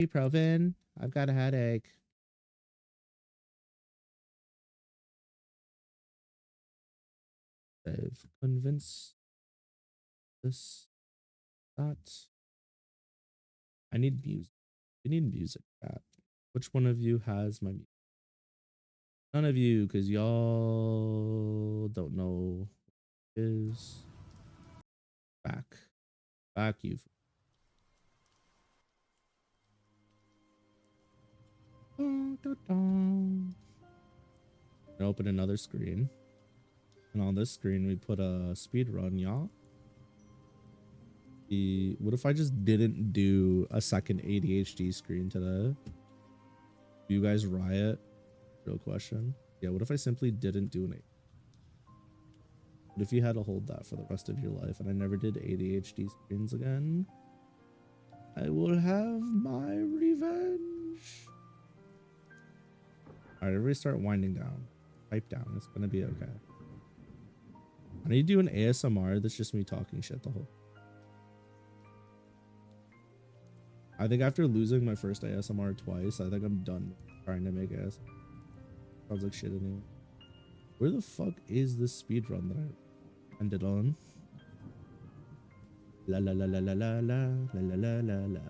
Ibuprofen. I've got a headache. I've convinced this that I need music. We need music, chat. Which one of you has my music? None of you, because y'all don't know what it is. Back you. Open another screen. And on this screen, we put a speed run, y'all. What if I just didn't do a second ADHD screen today? Do you guys riot? Real question. Yeah, what if I simply didn't do an What if you had to hold that for the rest of your life and I never did ADHD screens again? I will have my revenge. Alright, everybody start winding down. Pipe down. It's gonna be okay. I need to do an ASMR that's just me talking shit the whole. I think after losing my first ASMR twice, I think I'm done trying to make ASMR. Sounds like shit anyway. Where the fuck is this speedrun that I ended on? La la la la la la la la la la la.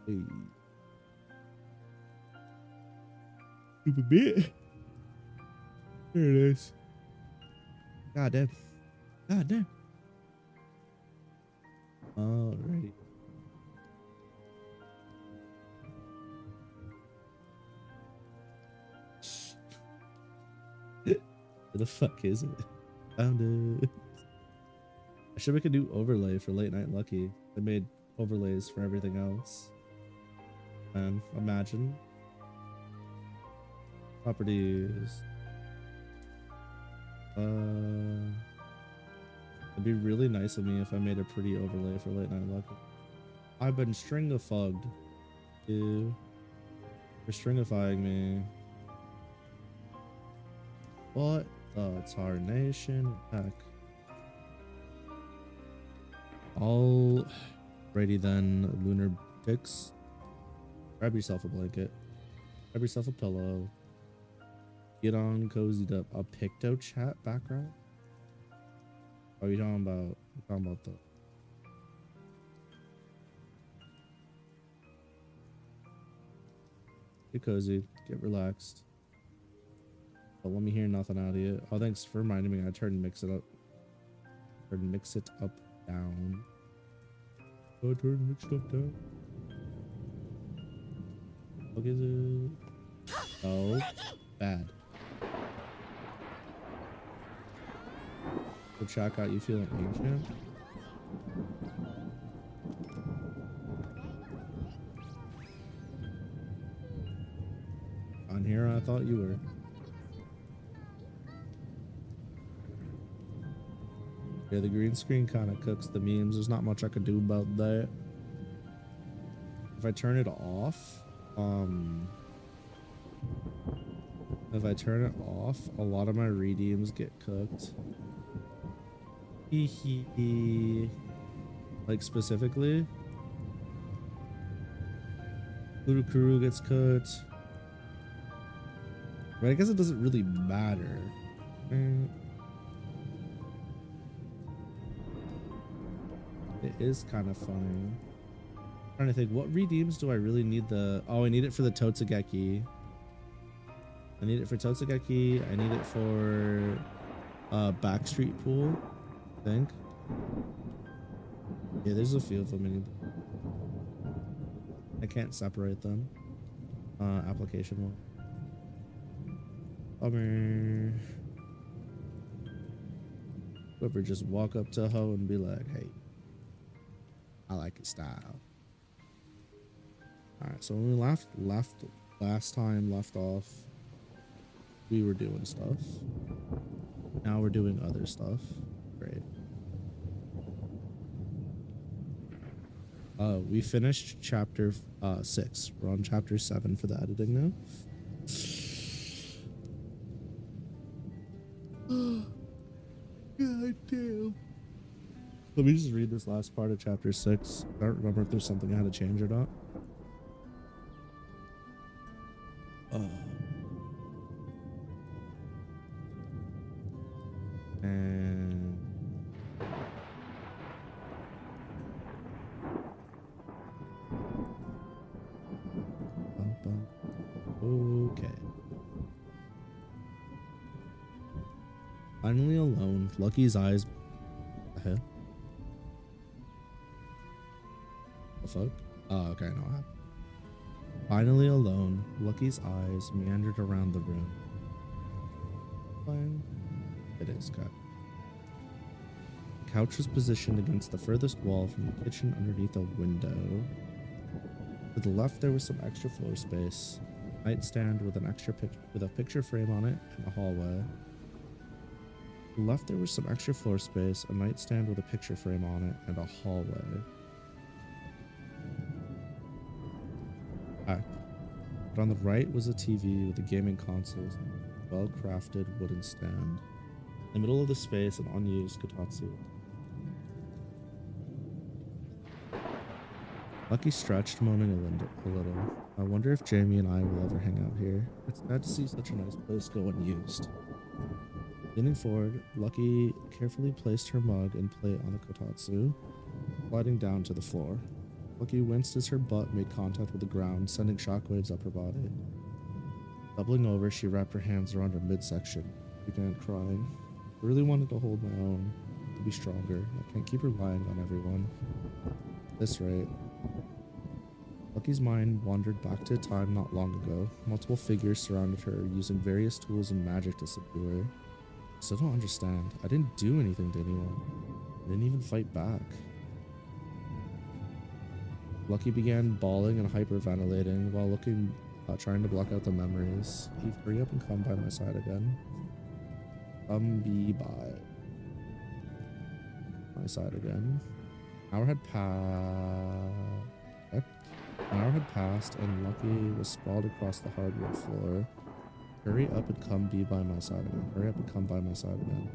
Hey. Stupid bit. There it is. God damn. God damn. Alrighty. Where the fuck is it? Found it. I should make a new overlay for Late Night Lucky. I made overlays for everything else. And imagine. Properties. It'd be really nice of me if I made a pretty overlay for Late Night Lucky. I've been stringifugged. Ew. You're stringifying me. What? Oh, it's our nation. Heck. Alrighty then, Lunar Dicks. Grab yourself a blanket. Grab yourself a pillow. Get on cozied up. A Picto chat background? What are you talking about? I'm talking about the... Get cozy. Get relaxed. But let me hear nothing out of you. Oh, thanks for reminding me. I turned mix it up. Turn mix it up down. Oh, turn mix it up down. What is it? Oh, bad. So check out. You feeling ancient? On here, I thought you were. Yeah, the green screen kind of cooks the memes. There's not much I could do about that. If I turn it off, a lot of my redeems get cooked. Like specifically, Kuru gets cooked. But I guess it doesn't really matter. It is kind of funny. I'm trying to think, what redeems do I really need the... Oh, I need it for the Totsugeki. I need it for Totsugeki. I need it for Backstreet Pool, I think. Yeah, there's a few of them. I can't separate them. Application one. Bummer. Whoever just walk up to Ho and be like, hey, I like his style. All right, so when we left off, we were doing stuff. Now we're doing other stuff. Great. We finished chapter 6. We're on chapter 7 for the editing now. God damn. Let me just read this last part of chapter 6. I don't remember if there's something I had to change or not. And okay. Finally alone, Lucky's eyes. The hell? The fuck? Oh, okay, no. Finally alone, Lucky's eyes meandered around the room. Fine. It is cut. The couch was positioned against the furthest wall from the kitchen underneath a window. To the left, there was some extra floor space. A nightstand with an extra picture frame on it and a hallway. To the left, there was some extra floor space, a nightstand with a picture frame on it, and a hallway. But on the right was a TV with the gaming consoles and a well-crafted wooden stand. In the middle of the space, an unused kotatsu. Lucky stretched, moaning a little. I wonder if Jamie and I will ever hang out here. It's sad to see such a nice place go unused. Leaning forward, Lucky carefully placed her mug and plate on the kotatsu, sliding down to the floor. Lucky winced as her butt made contact with the ground, sending shockwaves up her body. Doubling over, she wrapped her hands around her midsection, began crying. I really wanted to hold my own, to be stronger. I can't keep relying on everyone. At this rate. Lucky's mind wandered back to a time not long ago. Multiple figures surrounded her, using various tools and magic to subdue her. I still don't understand. I didn't do anything to anyone. I didn't even fight back. Lucky began bawling and hyperventilating while trying to block out the memories. Eve, hurry up and come by my side again. Come be by my side again. An hour had passed and Lucky was sprawled across the hardwood floor. Hurry up and come be by my side again. Hurry up and come by my side again.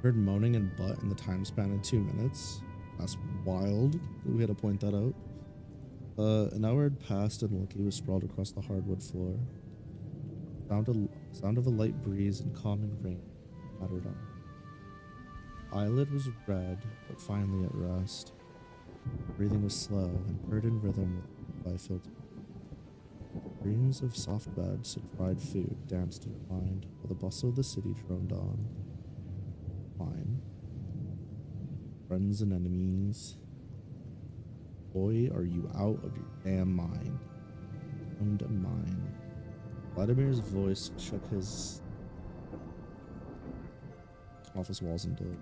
Heard moaning and butt in the time span of 2 minutes. That's wild. We had to point that out. An hour had passed and Lucky was sprawled across the hardwood floor. Sound of a light breeze and calming rain pattered on. Eyelid was red, but finally at rest. Breathing was slow and heard in rhythm by filter. Dreams of soft beds and fried food danced in her mind while the bustle of the city droned on. Fine. Friends and enemies. Boy, are you out of your damn mind. Owned a mind. Vladimir's voice shook his office walls and door.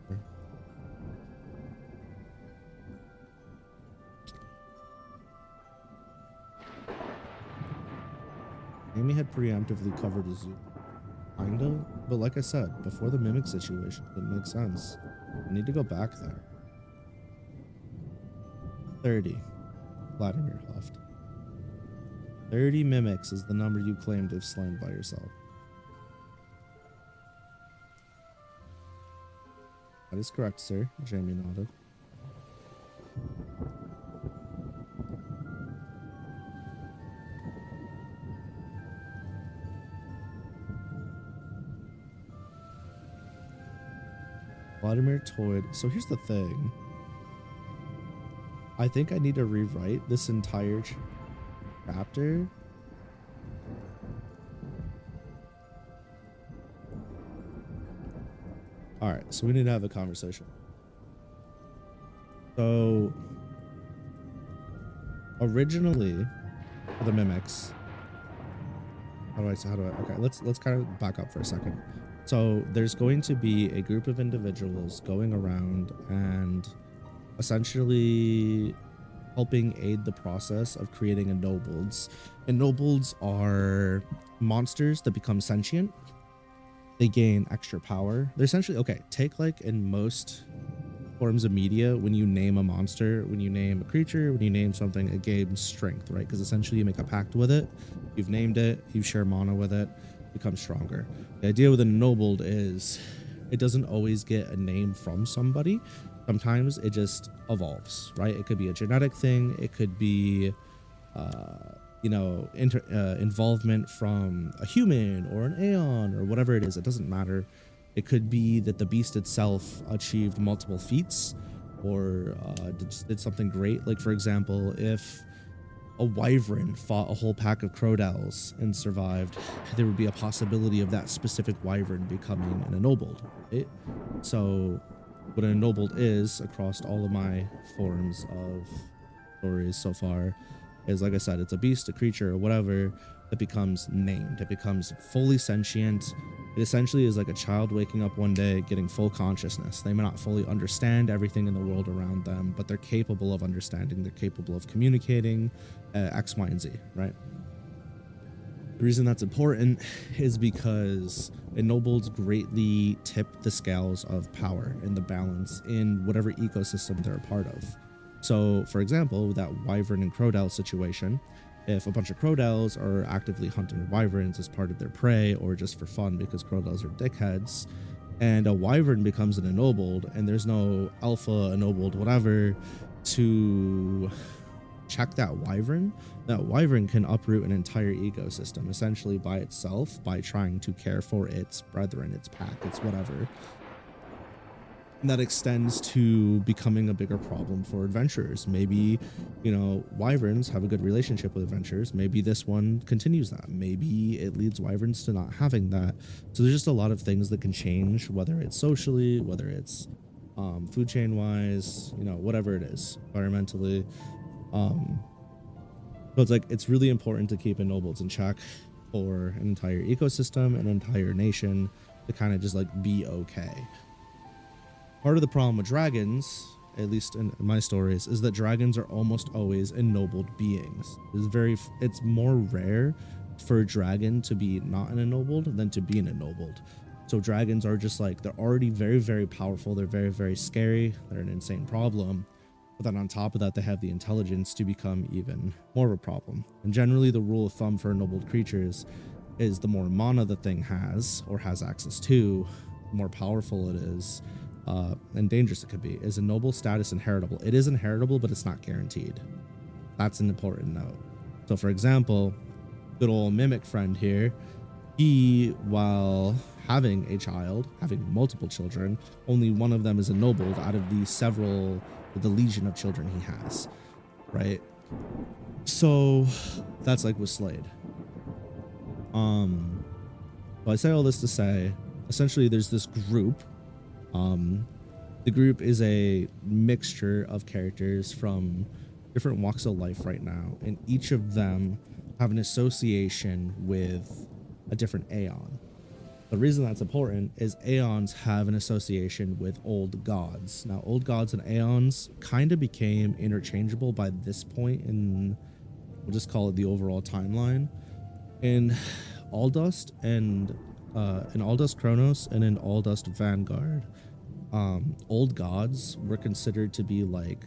Amy had preemptively covered his zoo. Kinda, but like I said, before the mimic situation, it didn't make sense. I need to go back there. 30. Vladimir huffed. 30 mimics is the number you claim to have slain by yourself. That is correct, sir. Jamie nodded. Vladimir toyed. So here's the thing. I think I need to rewrite this entire chapter. All right, so we need to have a conversation. So originally for the mimics, okay, let's kind of back up for a second. So there's going to be a group of individuals going around and essentially helping aid the process of creating ennobleds. Ennobleds are monsters that become sentient. They gain extra power. They're essentially, okay, take like in most forms of media, when you name a monster, when you name a creature, when you name something, it gains strength, right? Because essentially you make a pact with it. You've named it, you share mana with it, becomes stronger. The idea with an ennobled is it doesn't always get a name from somebody. Sometimes it just evolves, right? It could be a genetic thing. It could be you know, involvement from a human or an Aeon or whatever it is. It doesn't matter. It could be that the beast itself achieved multiple feats or did something great. Like, for example, if a wyvern fought a whole pack of crowdells and survived, there would be a possibility of that specific wyvern becoming an ennobled, right? So what an ennobled is, across all of my forms of stories so far, is, like I said, it's a beast, a creature, or whatever that becomes named. It becomes fully sentient. It essentially is like a child waking up one day getting full consciousness. They may not fully understand everything in the world around them, but they're capable of understanding. They're capable of communicating X, Y, and Z, right? The reason that's important is because ennobleds greatly tip the scales of power and the balance in whatever ecosystem they're a part of. So, for example, that wyvern and crowdell situation, if a bunch of crowdells are actively hunting wyverns as part of their prey or just for fun because crowdells are dickheads, and a wyvern becomes an ennobled and there's no alpha ennobled whatever to check that wyvern can uproot an entire ecosystem essentially by itself by trying to care for its brethren, its pack, its whatever. And that extends to becoming a bigger problem for adventurers. Maybe, you know, wyverns have a good relationship with adventurers. Maybe this one continues that. Maybe it leads wyverns to not having that. So there's just a lot of things that can change, whether it's socially, whether it's food chain wise, you know, whatever it is, environmentally. So it's like, it's really important to keep ennobleds in check for an entire ecosystem, an entire nation to kind of just like be okay. Part of the problem with dragons, at least in my stories, is that dragons are almost always ennobled beings. It's more rare for a dragon to be not an ennobled than to be an ennobled. So dragons are just like, they're already very, very powerful. They're very, very scary. They're an insane problem. But then on top of that, they have the intelligence to become even more of a problem. And generally the rule of thumb for ennobled creatures is the more mana the thing has or has access to, the more powerful it is. And dangerous it could be. Is a noble status inheritable? It is inheritable, but it's not guaranteed. That's an important note. So for example, good old mimic friend here, he, while having a child, having multiple children, only one of them is ennobled out of the legion of children he has, right? So that's like with Slade. Well, I say all this to say, essentially there's this group. The group is a mixture of characters from different walks of life right now, and each of them have an association with a different Aeon. The reason that's important is Aeons have an association with old gods. Now, old gods and Aeons kind of became interchangeable by this point in, we'll just call it the overall timeline. In Aldust and in Aldust Kronos and in Aldust Vanguard, old gods were considered to be like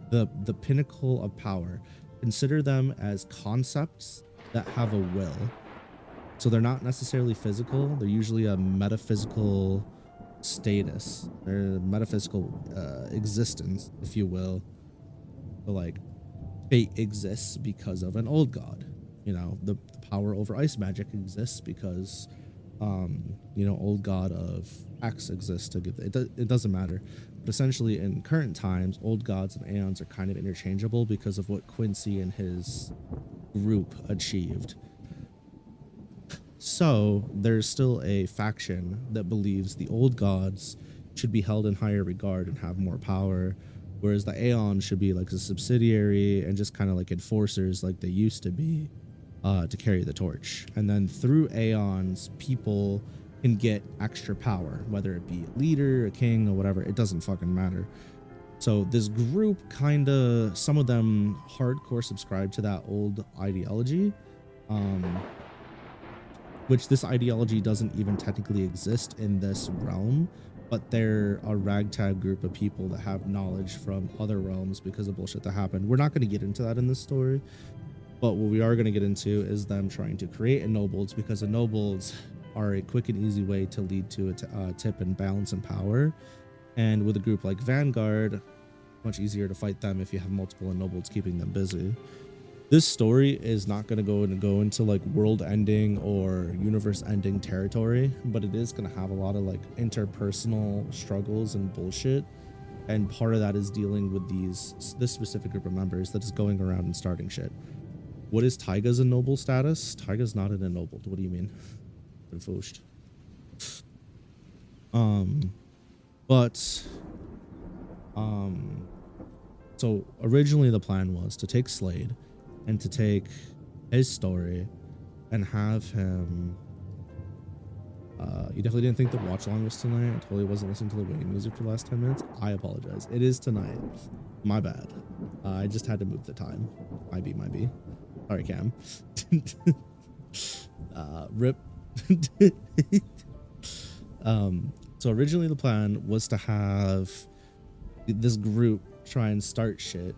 the pinnacle of power. Consider them as concepts that have a will. So they're not necessarily physical. They're usually a metaphysical status. They're metaphysical existence, if you will. So like fate exists because of an old god. You know, the power over ice magic exists because you know, old god of X exists to give it doesn't matter. But essentially in current times, old gods and Aeons are kind of interchangeable because of what Quincy and his group achieved. So there's still a faction that believes the old gods should be held in higher regard and have more power, whereas the Aeons should be like a subsidiary and just kind of like enforcers like they used to be, to carry the torch. And then through Aeons, people can get extra power, whether it be a leader, a king, or whatever. It doesn't fucking matter. So this group kind of, some of them hardcore subscribe to that old ideology, which this ideology doesn't even technically exist in this realm, but they're a ragtag group of people that have knowledge from other realms because of bullshit that happened. We're not going to get into that in this story, but what we are going to get into is them trying to create ennobleds, because ennobleds are a quick and easy way to lead to a tip and balance and power. And with a group like Vanguard, much easier to fight them if you have multiple ennobleds keeping them busy. This story is not going to go into like world ending or universe ending territory, but it is going to have a lot of like interpersonal struggles and bullshit. And part of that is dealing with this specific group of members that is going around and starting shit. What is Taiga's ennobled status? Taiga's not an ennobled. What do you mean? Confused. So originally the plan was to take Slade and to take his story and have him. You definitely didn't think the watch along was tonight. I totally wasn't listening to the waiting music for the last 10 minutes. I apologize. It is tonight. My bad. I just had to move the time. Might be. Sorry, Cam. Rip. So originally the plan was to have this group try and start shit,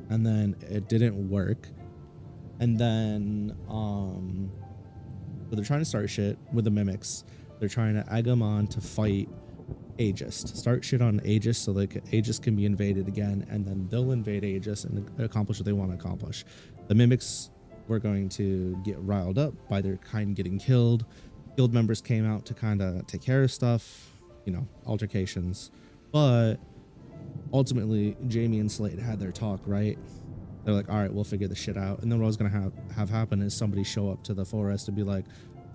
and then it didn't work. And then so they're trying to start shit with the mimics. They're trying to egg them on to fight Aegis, start shit on Aegis so like Aegis can be invaded again, and then they'll invade Aegis and accomplish what they want to accomplish. The mimics were going to get riled up by their kind getting killed. Guild members came out to kind of take care of stuff, you know, altercations. But ultimately, Jamie and Slade had their talk, right? They're like, all right, we'll figure this shit out. And then what was going to have happen is somebody show up to the forest and be like,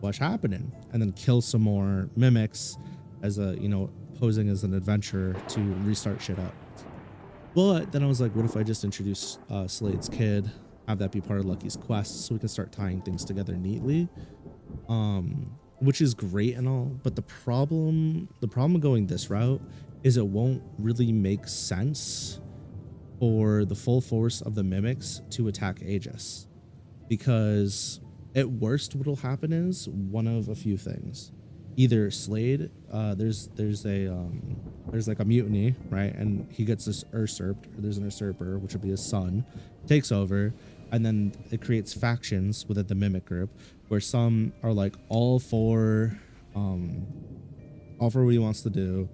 what's happening? And then kill some more mimics as a, you know, posing as an adventurer to restart shit up. But then I was like, what if I just introduce Slade's kid, have that be part of Lucky's quest so we can start tying things together neatly? Which is great and all, but the problem of going this route is it won't really make sense for the full force of the mimics to attack Aegis, because at worst what'll happen is one of a few things. Either Slade, there's like a mutiny, right, and he gets this usurped, or there's an usurper, which would be his son, takes over, and then it creates factions within the mimic group where some are like all for what he wants to do,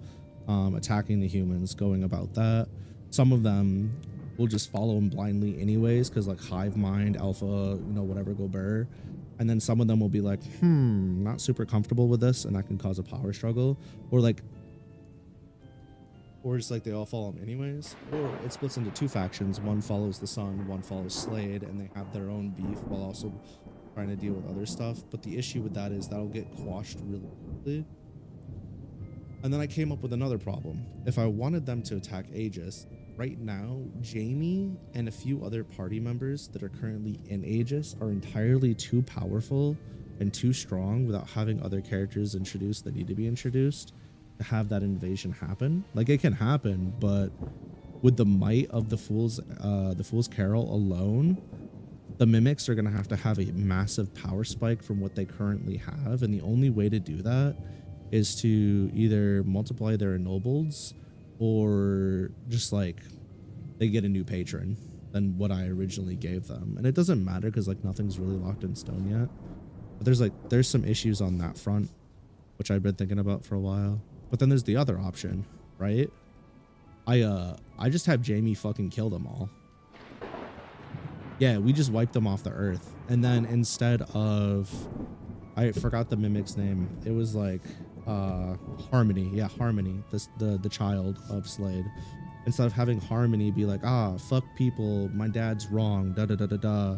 attacking the humans, going about that. Some of them will just follow him blindly anyways, because like hive mind, alpha, you know, whatever, go burr. And then some of them will be like, not super comfortable with this, and that can cause a power struggle, or just like they all follow him anyways. Or it splits into two factions. One follows the sun, one follows Slade, and they have their own beef while also trying to deal with other stuff. But the issue with that is that'll get quashed really quickly. And then I came up with another problem. If I wanted them to attack Aegis, right now, Jamie and a few other party members that are currently in Aegis are entirely too powerful and too strong without having other characters introduced that need to be introduced to have that invasion happen. Like, it can happen, but with the might of the Fool's Carol alone, the mimics are going to have a massive power spike from what they currently have, and the only way to do that is to either multiply their ennobleds or just like they get a new patron than what I originally gave them. And it doesn't matter because like nothing's really locked in stone yet, but there's some issues on that front which I've been thinking about for a while. But then there's the other option, right? I just have Jamie fucking kill them all. Yeah, we just wiped them off the earth, and then instead of, I forgot the mimic's name, it was like Harmony. Yeah, Harmony, the child of Slade. Instead of having Harmony be like, fuck people, my dad's wrong, da da da da da,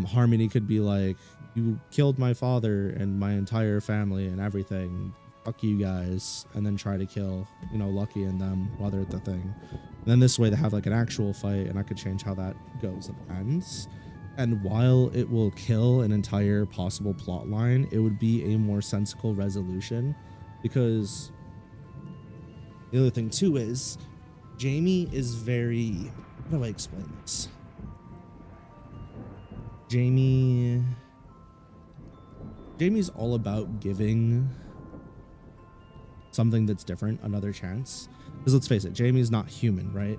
Harmony could be like, you killed my father and my entire family and everything, fuck you guys, and then try to kill, you know, Lucky and them while they're at the thing. And then this way they have like an actual fight, and I could change how that goes and ends. And while it will kill an entire possible plot line, it would be a more sensical resolution, because the other thing too is Jamie is very, how do I explain this? Jamie's all about giving something that's different another chance. Because let's face it, Jamie's not human, right?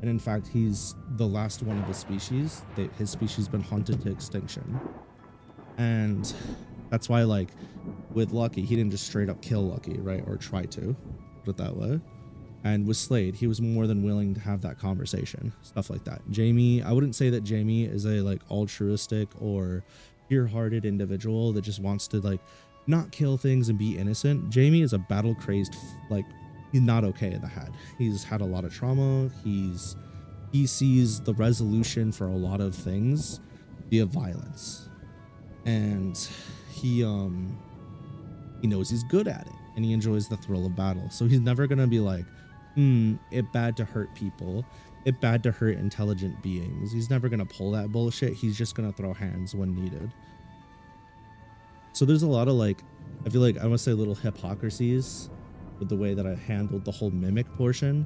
And in fact, he's the last one of his species. His species has been hunted to extinction. And that's why, like, with Lucky, he didn't just straight up kill Lucky, right? Or try to, put it that way. And with Slade, he was more than willing to have that conversation, stuff like that. Jamie, I wouldn't say that Jamie is a like altruistic or pure-hearted individual that just wants to like not kill things and be innocent. Jamie is a battle-crazed, like, he's not okay in the head. He's had a lot of trauma. He sees the resolution for a lot of things via violence, and he knows he's good at it, and he enjoys the thrill of battle. So he's never gonna be like, it bad to hurt people, it bad to hurt intelligent beings. He's never gonna pull that bullshit. He's just gonna throw hands when needed. So there's a lot of like, I feel like I want to say little hypocrisies with the way that I handled the whole mimic portion.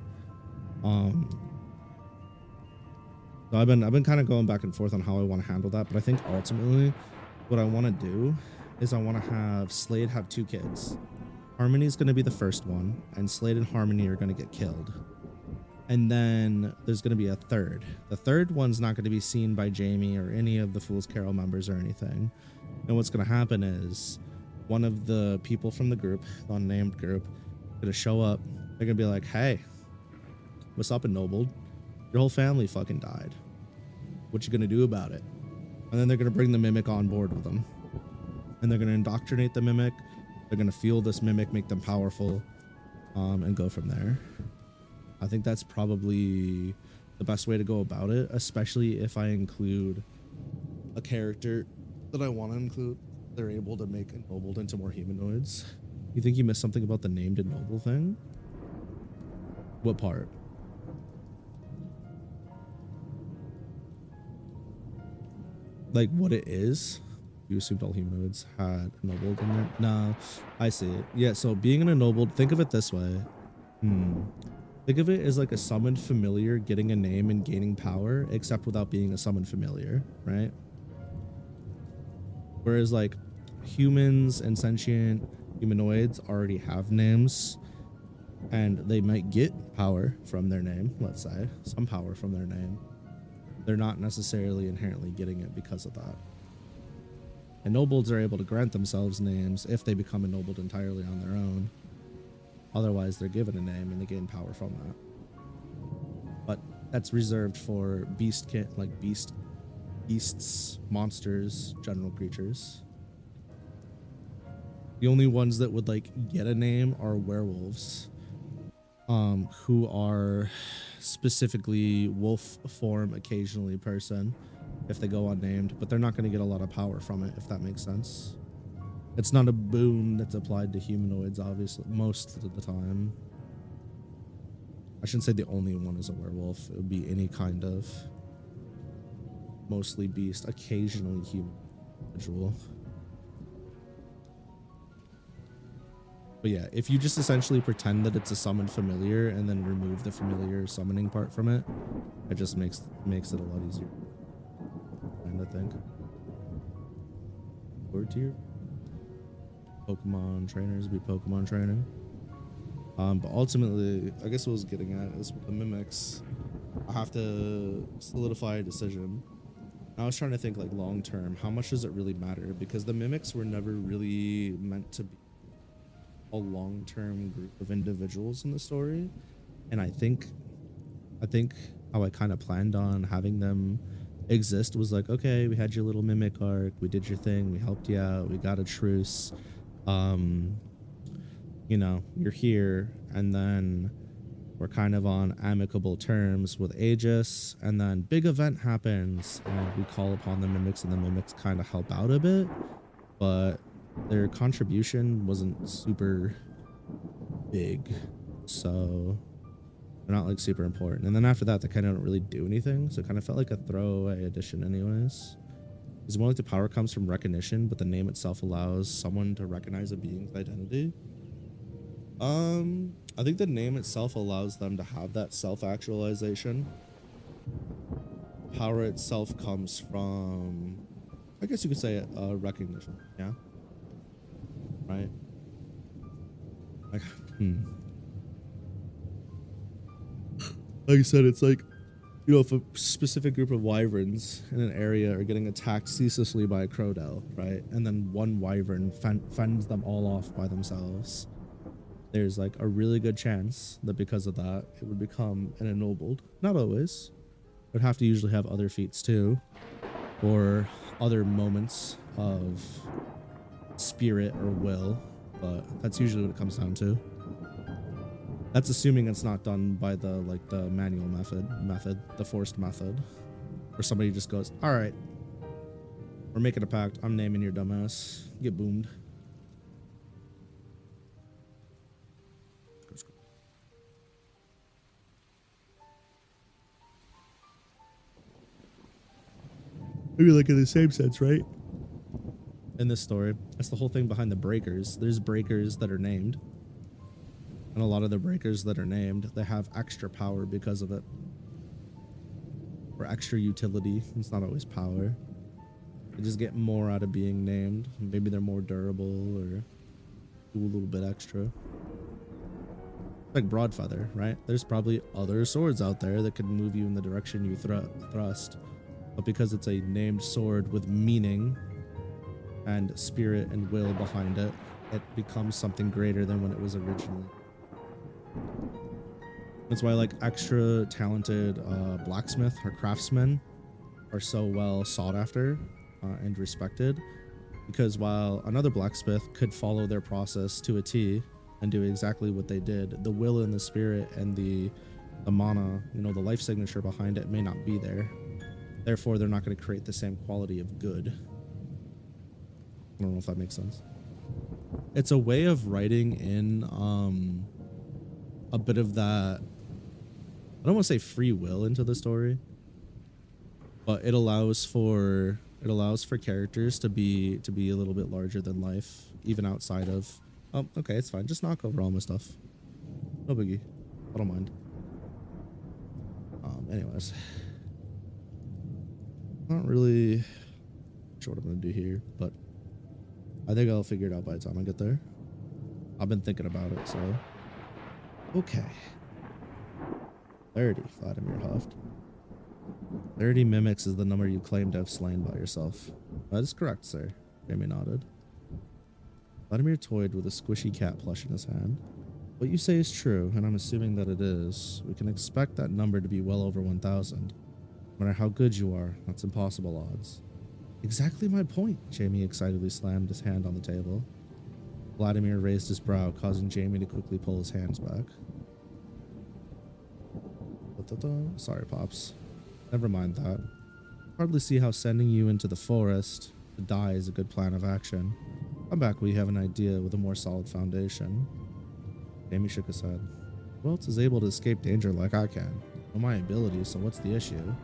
So I've been kind of going back and forth on how I want to handle that, but I think ultimately what I want to do is I want to have Slade have 2 kids. Harmony's going to be the first one, and Slade and Harmony are going to get killed. And then there's going to be a third. The third one's not going to be seen by Jamie or any of the Fool's Carol members or anything. And what's going to happen is one of the people from the group, the unnamed group, going to show up. They're going to be like, hey, what's up, Ennobled? Your whole family fucking died. What you going to do about it? And then they're going to bring the mimic on board with them. And they're going to indoctrinate the mimic. They're going to fuel this mimic, make them powerful, and go from there. I think that's probably the best way to go about it, especially if I include a character that I want to include. They're able to make Ennobled into more humanoids. You think you missed something about the named Ennobled thing? What part? Like what it is? You assumed all humanoids had Ennobled in there? No, I see it. Yeah, so being an Ennobled, think of it this way. Think of it as like a summoned familiar getting a name and gaining power, except without being a summoned familiar, right? Whereas like humans and sentient humanoids already have names, and they might get power from their name, let's say, some power from their name. They're not necessarily inherently getting it because of that. Ennobleds are able to grant themselves names if they become ennobled entirely on their own. Otherwise, they're given a name and they gain power from that. But that's reserved for beasts, monsters, general creatures. The only ones that would like get a name are werewolves, who are specifically wolf form, occasionally person, if they go unnamed, but they're not going to get a lot of power from it, if that makes sense. It's not a boon that's applied to humanoids, obviously, most of the time. I shouldn't say the only one is a werewolf. It would be any kind of mostly beast, occasionally human individual. But yeah, if you just essentially pretend that it's a summoned familiar and then remove the familiar summoning part from it, it just makes it a lot easier. And I think. Word tier. Pokemon trainers be Pokemon training. But ultimately, I guess what I was getting at is with the mimics, I have to solidify a decision. I was trying to think like long term, how much does it really matter? Because the mimics were never really meant to be a long-term group of individuals in the story. And I think how I kind of planned on having them exist was like, okay, we had your little mimic arc, we did your thing, we helped you out, we got a truce, you know, you're here, and then we're kind of on amicable terms with Aegis, and then big event happens and we call upon the mimics, and the mimics kind of help out a bit, but their contribution wasn't super big, so they're not like super important. And then after that, they kind of don't really do anything, so it kind of felt like a throwaway addition anyways. It's more like the power comes from recognition, but the name itself allows someone to recognize a being's identity. I think the name itself allows them to have that self-actualization. Power itself comes from, I guess you could say, recognition. Yeah. Right. Like, like I said, it's like, you know, if a specific group of wyverns in an area are getting attacked ceaselessly by a crowdell, right? And then one wyvern fends them all off by themselves. there's like a really good chance that because of that, it would become an ennobled. Not always. It would have to usually have other feats too, or other moments of spirit or will, but that's usually what it comes down to. That's assuming it's not done by the manual method, the forced method, where somebody just goes, all right, we're making a pact. I'm naming your dumbass. Get boomed. Maybe like in the same sense, right? In this story, that's the whole thing behind the breakers. There's breakers that are named, and a lot of the breakers that are named, they have extra power because of it, or extra utility. It's not always power. They just get more out of being named. Maybe they're more durable or do a little bit extra. Like Broadfeather, right? There's probably other swords out there that could move you in the direction you thrust, but because it's a named sword with meaning and spirit and will behind it, it becomes something greater than when it was originally. That's why like extra talented blacksmith or craftsmen are so well sought after and respected, because while another blacksmith could follow their process to a T and do exactly what they did, the will and the spirit and the mana, you know, the life signature behind it may not be there. Therefore, they're not going to create the same quality of good. I don't know if that makes sense. It's a way of writing in a bit of that, I don't want to say free will into the story, but it allows for characters to be a little bit larger than life, even outside of, oh, okay, it's fine. Just knock over all my stuff. No biggie. I don't mind. Anyways. Not really sure what I'm going to do here, but I think I'll figure it out by the time I get there. I've been thinking about it, so. Okay. 30, Vladimir huffed. 30 mimics is the number you claim to have slain by yourself. That is correct, sir. Jamie nodded. Vladimir toyed with a squishy cat plush in his hand. What you say is true, and I'm assuming that it is. We can expect that number to be well over 1,000. No matter how good you are, that's impossible odds. Exactly my point, Jamie excitedly slammed his hand on the table. Vladimir raised his brow, causing Jamie to quickly pull his hands back. Sorry, Pops. Never mind that. Hardly see how sending you into the forest to die is a good plan of action. Come back when you have an idea with a more solid foundation. Jamie shook his head. Who else is able to escape danger like I can? Know my abilities, so what's the issue?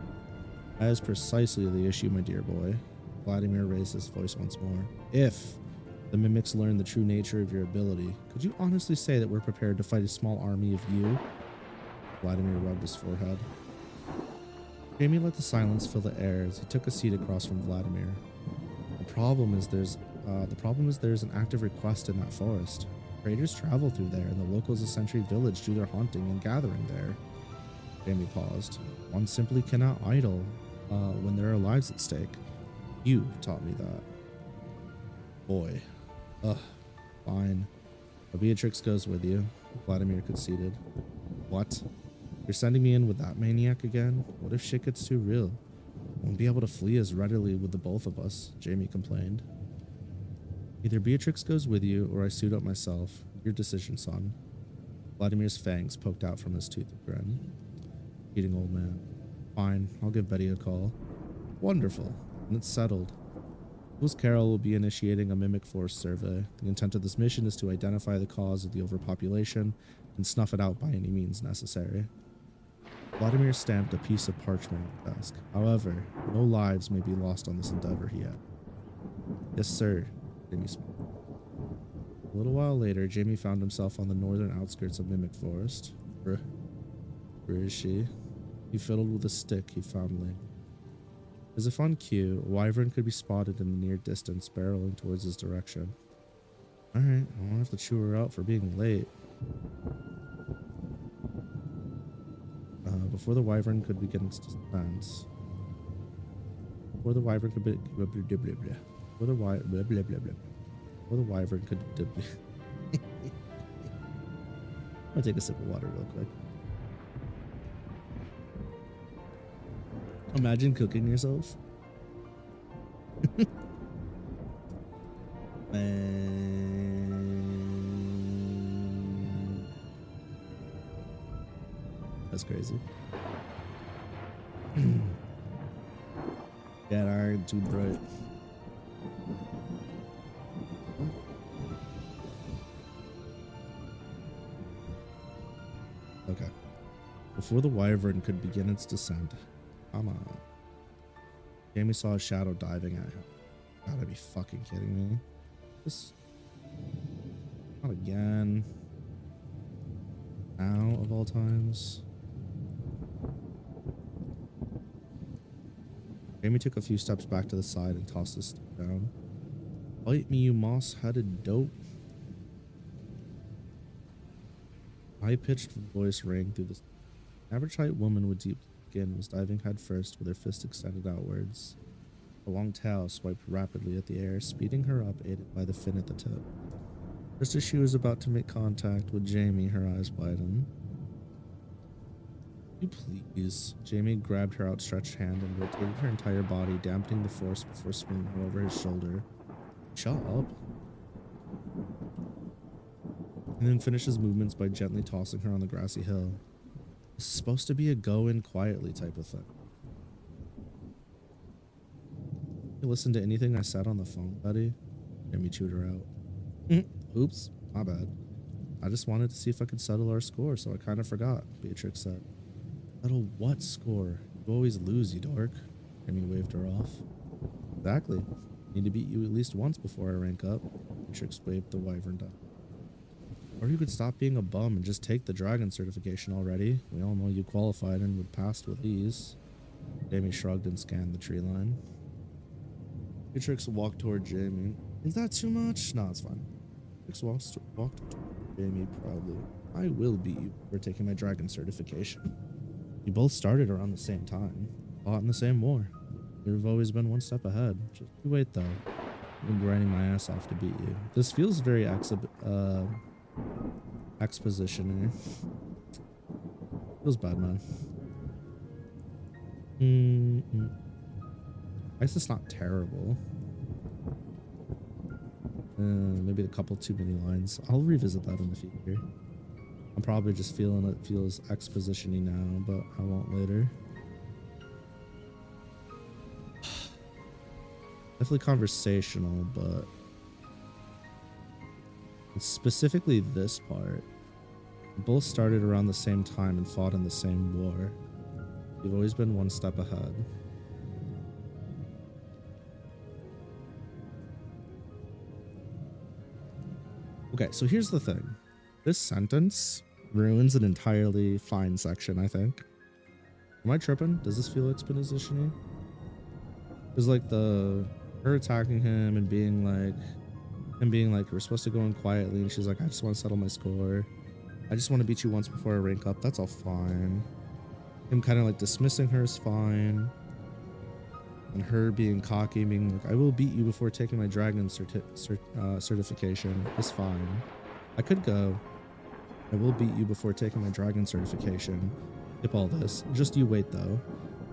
That is precisely the issue, my dear boy. Vladimir raised his voice once more. If the mimics learn the true nature of your ability, could you honestly say that we're prepared to fight a small army of you? Vladimir rubbed his forehead. Jamie let the silence fill the air as he took a seat across from Vladimir. The problem is there's an active request in that forest. Traders travel through there, and the locals of Century Village do their hunting and gathering there. Jamie paused. One simply cannot idle when there are lives at stake. You taught me that. Boy. Ugh. Fine. But Beatrix goes with you. Vladimir conceded. What? You're sending me in with that maniac again? What if shit gets too real? Won't be able to flee as readily with the both of us, Jamie complained. Either Beatrix goes with you or I suit up myself. Your decision, son. Vladimir's fangs poked out from his toothed grin. Eating old man. Fine, I'll give Betty a call. Wonderful. And it's settled. Jules Carroll will be initiating a mimic force survey. The intent of this mission is to identify the cause of the overpopulation and snuff it out by any means necessary. Vladimir stamped a piece of parchment on the desk. However, no lives may be lost on this endeavor, he added. Yes, sir, Jamie smiled. A little while later, Jamie found himself on the northern outskirts of Mimic Forest. Where is she? He fiddled with a stick he found laying. As if on cue, a wyvern could be spotted in the near distance, barreling towards his direction. Alright, I won't have to chew her out for being late. Before the wyvern could begin its defense. Before the wyvern could be... Before the wyvern could... I'm gonna take a sip of water real quick. Imagine cooking yourself. Man. That's crazy. That iron too bright. Okay. Before the wyvern could begin its descent, come on. Jamie saw a shadow diving at him. Gotta be fucking kidding me. This. Not again. Now, of all times. Jamie took a few steps back to the side and tossed his stick down. Bite me, you moss-headed dope. High-pitched voice rang through the... An average-height woman with deep skin was diving headfirst with her fist extended outwards. A long tail swiped rapidly at the air, speeding her up, aided by the fin at the tip. Just as she was about to make contact with Jamie, her eyes widened. You please. Jamie grabbed her outstretched hand and rotated her entire body, dampening the force before swinging her over his shoulder. Shut up. And then finished his movements by gently tossing her on the grassy hill. This is supposed to be a go in quietly type of thing. You listen to anything I said on the phone, buddy? Jamie chewed her out. Oops, my bad. I just wanted to see if I could settle our score, so I kind of forgot, Beatrix said. Settle what score? You always lose, you dork. Jamie waved her off. Exactly. Need to beat you at least once before I rank up. Beatrix waved the wyvern down. Or you could stop being a bum and just take the dragon certification already. We all know you qualified and would pass with ease. Jamie shrugged and scanned the tree line. Beatrix walked toward Jamie. Is that too much? No, it's fine. Beatrix walked toward Jamie proudly. I will beat you for taking my dragon certification. You both started around the same time. Fought in the same war. You've always been one step ahead. Just you wait though. I've been grinding my ass off to beat you. This feels very expositionary. Feels bad, man. I guess it's not terrible. Maybe a couple too many lines. I'll revisit that in the future. I'm probably just feeling it feels exposition-y now, but I won't later. Definitely conversational, but specifically this part. We both started around the same time and fought in the same war. You've always been one step ahead. Okay, so here's the thing. This sentence ruins an entirely fine section, I think. Am I tripping? Does this feel exposition-y? Because like her attacking him and being like, we're supposed to go in quietly, and she's like, I just want to settle my score. I just want to beat you once before I rank up. That's all fine. Him kind of like dismissing her is fine. And her being cocky, being like, I will beat you before taking my dragon certification is fine. I could go, I will beat you before taking my dragon certification. Skip all this. Just you wait though.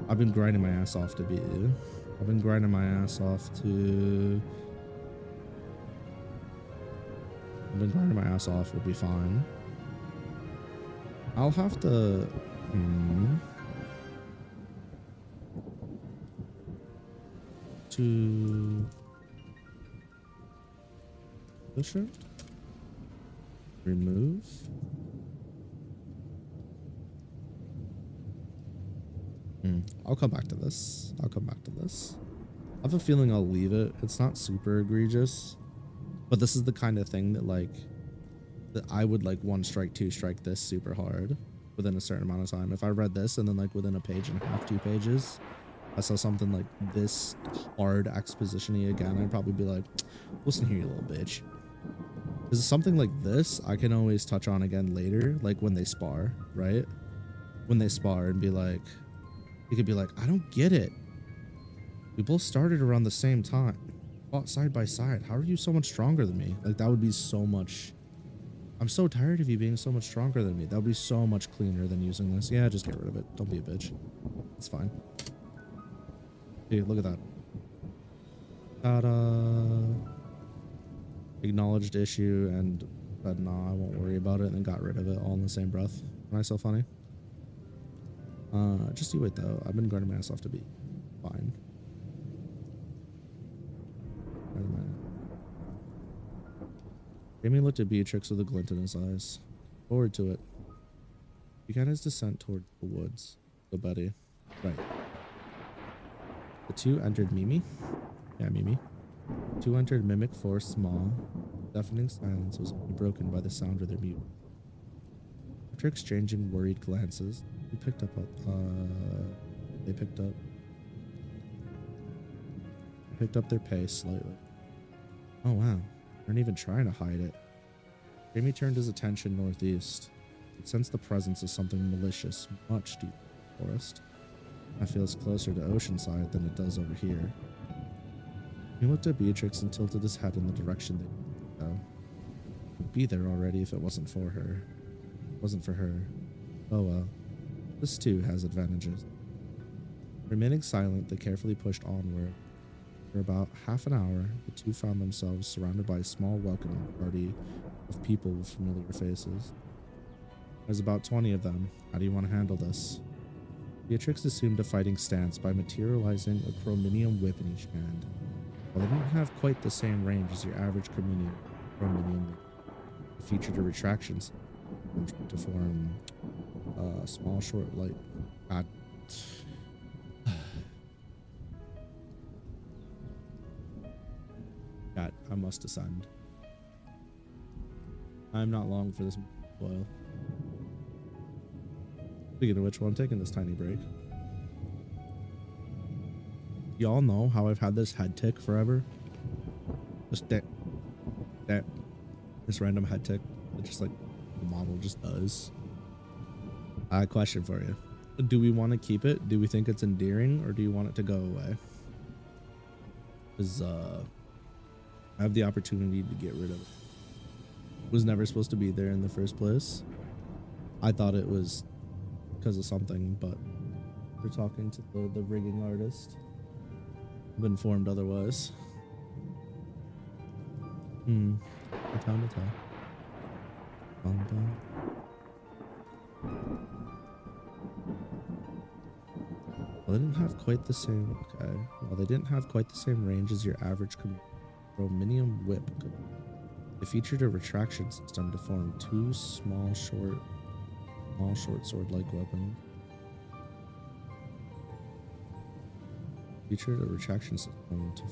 I've been grinding my ass off to beat you. I've been grinding my ass off to... I've been grinding my ass off, we'll be fine. I'll have to... to... push it? Remove? I'll come back to this. I have a feeling I'll leave it. It's not super egregious, but this is the kind of thing that like that I would like one strike, two strike this super hard within a certain amount of time. If I read this and then like within a page and a half, 2 pages, I saw something like this hard exposition-y again, I'd probably be like, listen here, you little bitch. Because something like this, I can always touch on again later, like when they spar, right? When they spar and be like, you could be like, I don't get it. We both started around the same time, fought side by side. How are you so much stronger than me? Like that would be so much. I'm so tired of you being so much stronger than me. That would be so much cleaner than using this. Yeah, just get rid of it. Don't be a bitch. It's fine. Dude, look at that. Ta-da. Acknowledged issue and said, nah, I won't worry about it, and then got rid of it all in the same breath. Am I so funny? Just you wait though. I've been guarding myself to be fine. Wait a minute. Jamie looked at Beatrix with a glint in his eyes. Forward to it. Began his descent toward the woods. So Betty. Right. The two entered Mimi. Yeah, Mimi. The two entered Mimic Force Small. Deafening silence was only broken by the sound of their mute. After exchanging worried glances, they picked up their pace slightly. Oh wow, they aren't even trying to hide it. Jamie turned his attention northeast. He sensed the presence of something malicious much deeper in the forest. That feels closer to Oceanside than it does over here. He looked at Beatrix and tilted his head in the direction they would go. He'd be there already if it wasn't for her. It wasn't for her. Oh well. This too has advantages. Remaining silent, they carefully pushed onward. For about half an hour, the two found themselves surrounded by a small welcoming party of people with familiar faces. There's about 20 of them. How do you want to handle this? Beatrix assumed a fighting stance by materializing a chrominium whip in each hand. While they didn't have quite the same range as your average chrominium, it featured a retraction system to form a small, short, light. God, I must ascend. I'm not long for this boil. Speaking of which, I'm taking this tiny break. Y'all know how I've had this head tick forever. Just that this random head tick that just like the model just does. Question for you. Do we want to keep it? Do we think it's endearing, or do you want it to go away? Because I have the opportunity to get rid of it. It was never supposed to be there in the first place. I thought it was because of something, but we're talking to the rigging artist. I've been informed otherwise. No time to tell. Well, they didn't have quite the same. Okay. Well, they didn't have quite the same range as your average chrominium whip. They featured a retraction system to form two small short sword-like weapons. Featured a retraction system to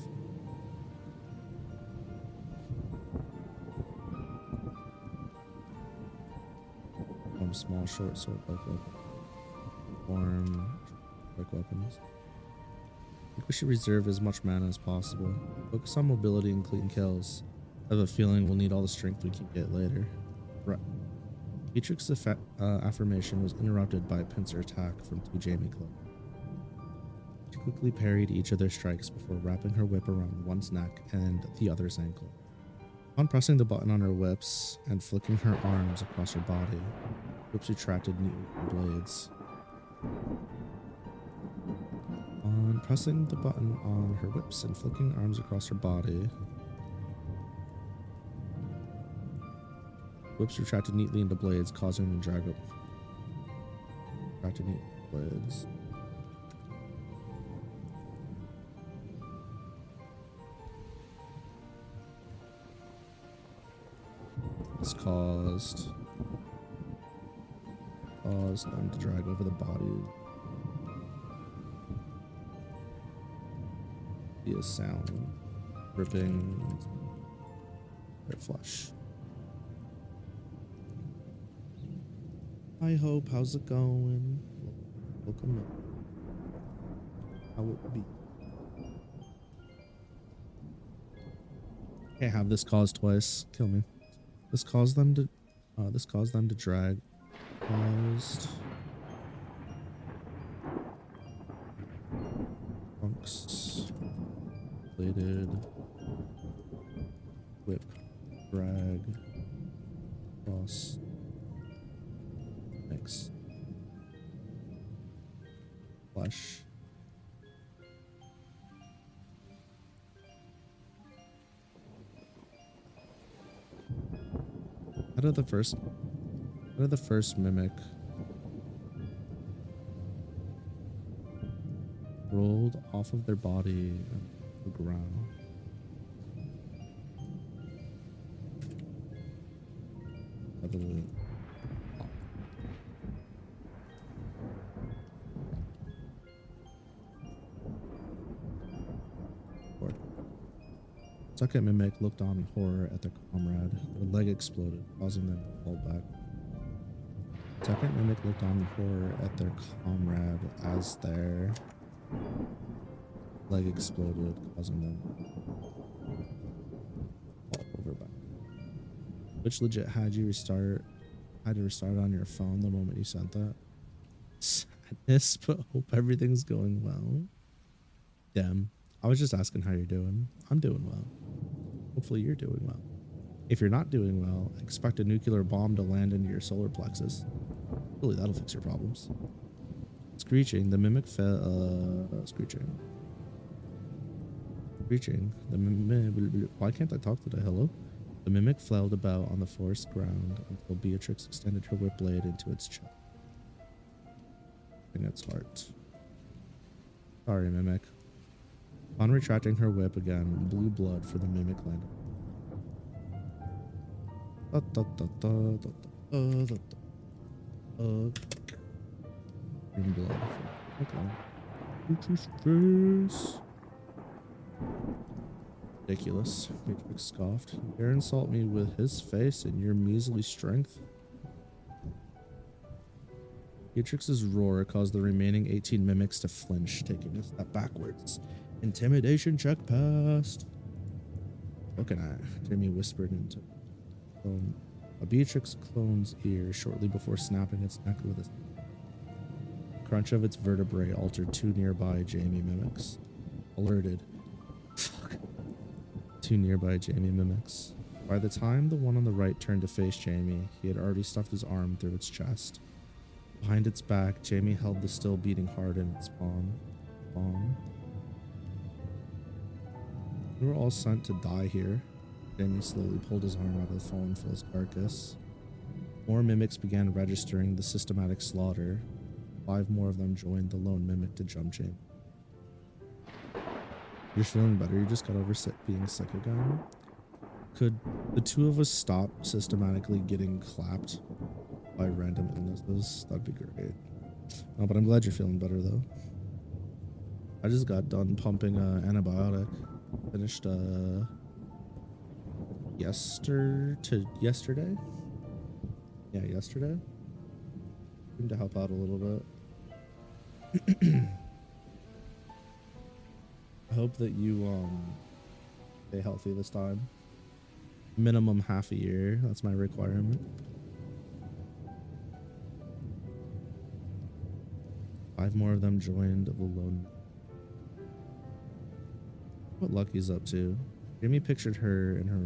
form small short sword-like weapons. Weapons. I think we should reserve as much mana as possible. Focus on mobility and clean kills. I have a feeling we'll need all the strength we can get later. Right. Beatrix's affirmation was interrupted by a pincer attack from two Jamie Club. She quickly parried each of their strikes before wrapping her whip around one's neck and the other's ankle. On pressing the button on her whips and flicking her arms across her body, whips retracted neatly from blades. On pressing the button on her whips and flicking arms across her body, whips retracted neatly into blades, causing them to drag up. Retracted neatly into blades. This caused them to drag over the body via sound, ripping their flesh. Hi Hope, how's it going? Welcome up. How would it be? Can't have this cause twice. Kill me. This caused them to drag. Caused trunks bladed whip drag cross mix flesh. How did the first mimic rolled off of their body on the ground? Second mimic looked on in horror at their comrade. Their leg exploded, causing them to fall back. Second mimic looked on in horror at their comrade as their leg exploded, causing them to fall over back. Which legit had to restart on your phone the moment you sent that. Sadness, but hope everything's going well. Damn. I was just asking how you're doing. I'm doing well. Hopefully you're doing well. If you're not doing well, expect a nuclear bomb to land into your solar plexus. Really, that'll fix your problems. Screeching, the mimic screeching. Why can't I talk today? Hello? The mimic flailed about on the forest ground until Beatrix extended her whip blade into its chest. In its heart. Sorry, mimic. On retracting her whip again, blue blood for the mimic landed. Green blood. Okay. Stress. Ridiculous. Beatrix scoffed. You dare insult me with his face and your measly strength? Beatrix's roar caused the remaining 18 mimics to flinch, taking a step backwards. Intimidation check passed. Looking at Jamie whispered into a Beatrix clone's ear shortly before snapping its neck with a crunch of its vertebrae altered two nearby Jamie mimics. Alerted. Fuck. Two nearby Jamie mimics. By the time the one on the right turned to face Jamie, he had already stuffed his arm through its chest. Behind its back, Jamie held the still beating heart in its palm. We were all sent to die here. Jamie slowly pulled his arm out of the fallen foe's carcass. More mimics began registering the systematic slaughter. 5 more of them joined the lone mimic to jump Jamie. You're feeling better? You just got over being sick again? Could the two of us stop systematically getting clapped by random illnesses? That'd be great. Oh, but I'm glad you're feeling better though. I just got done pumping an antibiotic. Finished yesterday. Yeah, yesterday. Seemed to help out a little bit. I hope that you stay healthy this time. Minimum half a year. That's my requirement. 5 more of them joined the lone. What Lucky's up to? Jamie pictured her in her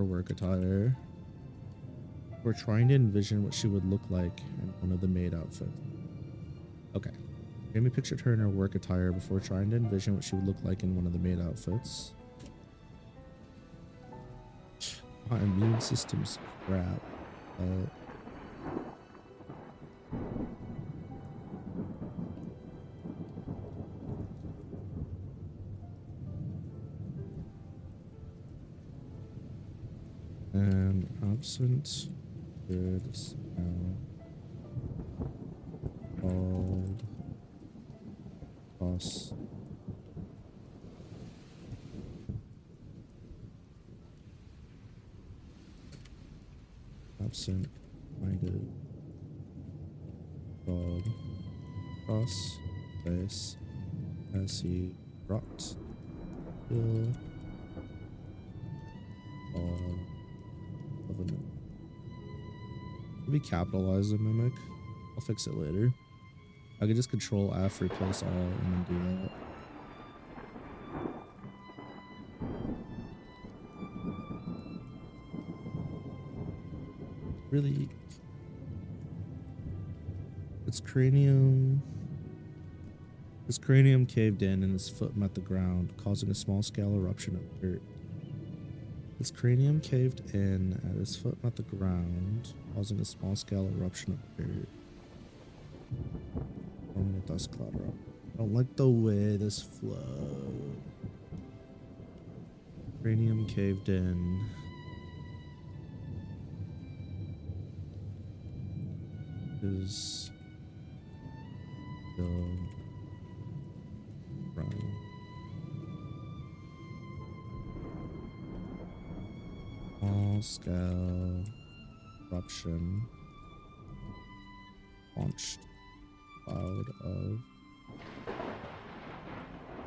work attire. We're trying to envision what she would look like in one of the maid outfits. Okay. Jamie pictured her in her work attire before trying to envision what she would look like in one of the maid outfits. My immune system's crap. And absent, good smell, bald, boss. Absent minded, dog, cross, face, as he rocked, ill, all of a mimic. Maybe capitalize a mimic. I'll fix it later. I could just control F, replace all, and then do that. Really? Its cranium caved in and his foot met the ground, causing a small-scale eruption of dirt. His cranium caved in and his foot met the ground, causing a small-scale eruption of dirt. Forming a dust cloud around. I don't like the way this flowed. Cranium caved in. Is still running. Small scale eruption launched cloud of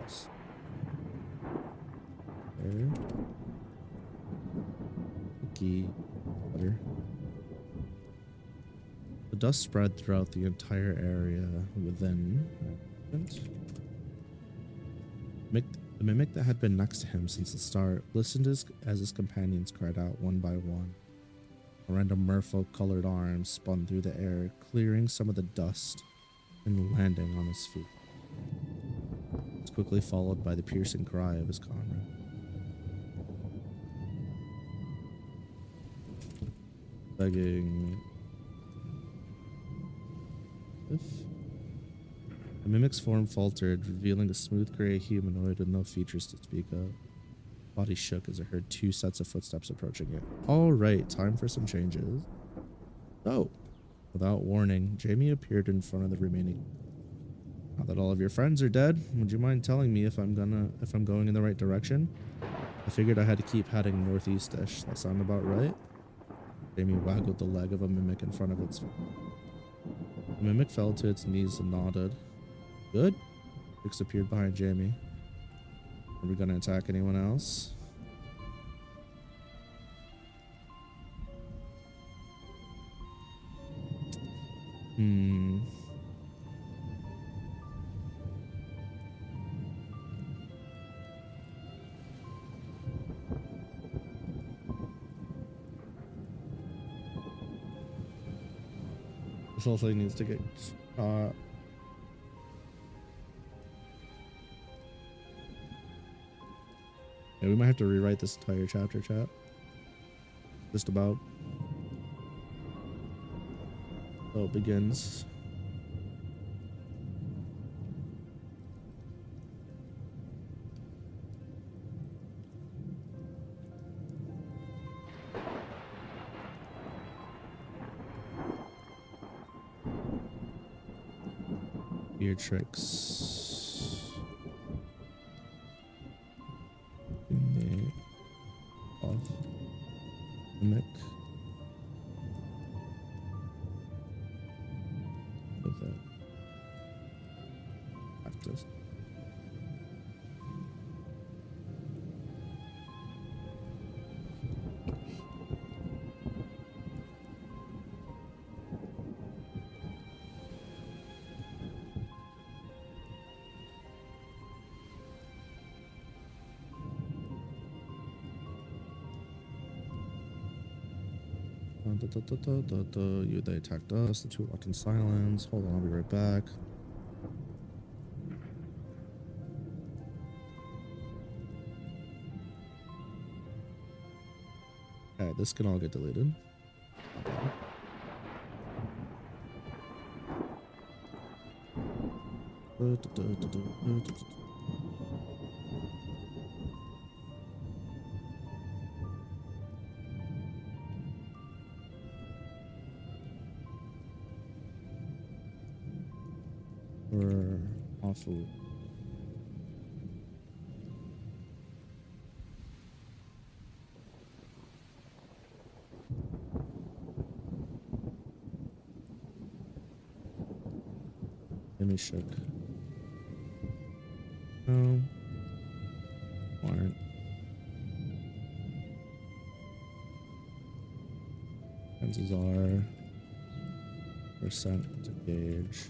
dust. There. Cookie butter. The dust spread throughout the entire area within. The mimic that had been next to him since the start listened as his companions cried out one by one. A random merfolk-colored arm spun through the air, clearing some of the dust and landing on his feet. It was quickly followed by the piercing cry of his comrade. Begging. The mimic's form faltered, revealing a smooth gray humanoid with no features to speak of. Body shook as it heard two sets of footsteps approaching it. Alright, time for some changes. Oh, without warning, Jamie appeared in front of the remaining. Now that all of your friends are dead, would you mind telling me if I'm going in the right direction? I figured I had to keep heading northeast-ish. That sound about right? Jamie waggled the leg of a mimic in front of its feet. The mimic fell to its knees and nodded. Good? Rix appeared behind Jamie. Are we gonna attack anyone else? This whole thing needs to get caught. Yeah, we might have to rewrite this entire chapter, chat. Just about. So it begins. Weird tricks. Off. Mimic. With that. Practice. They attacked us. The two walked in silence. Hold on, I'll be right back. Okay, this can all get deleted. We're awful. Let me shook. No. Aren't. Chances are to gauge.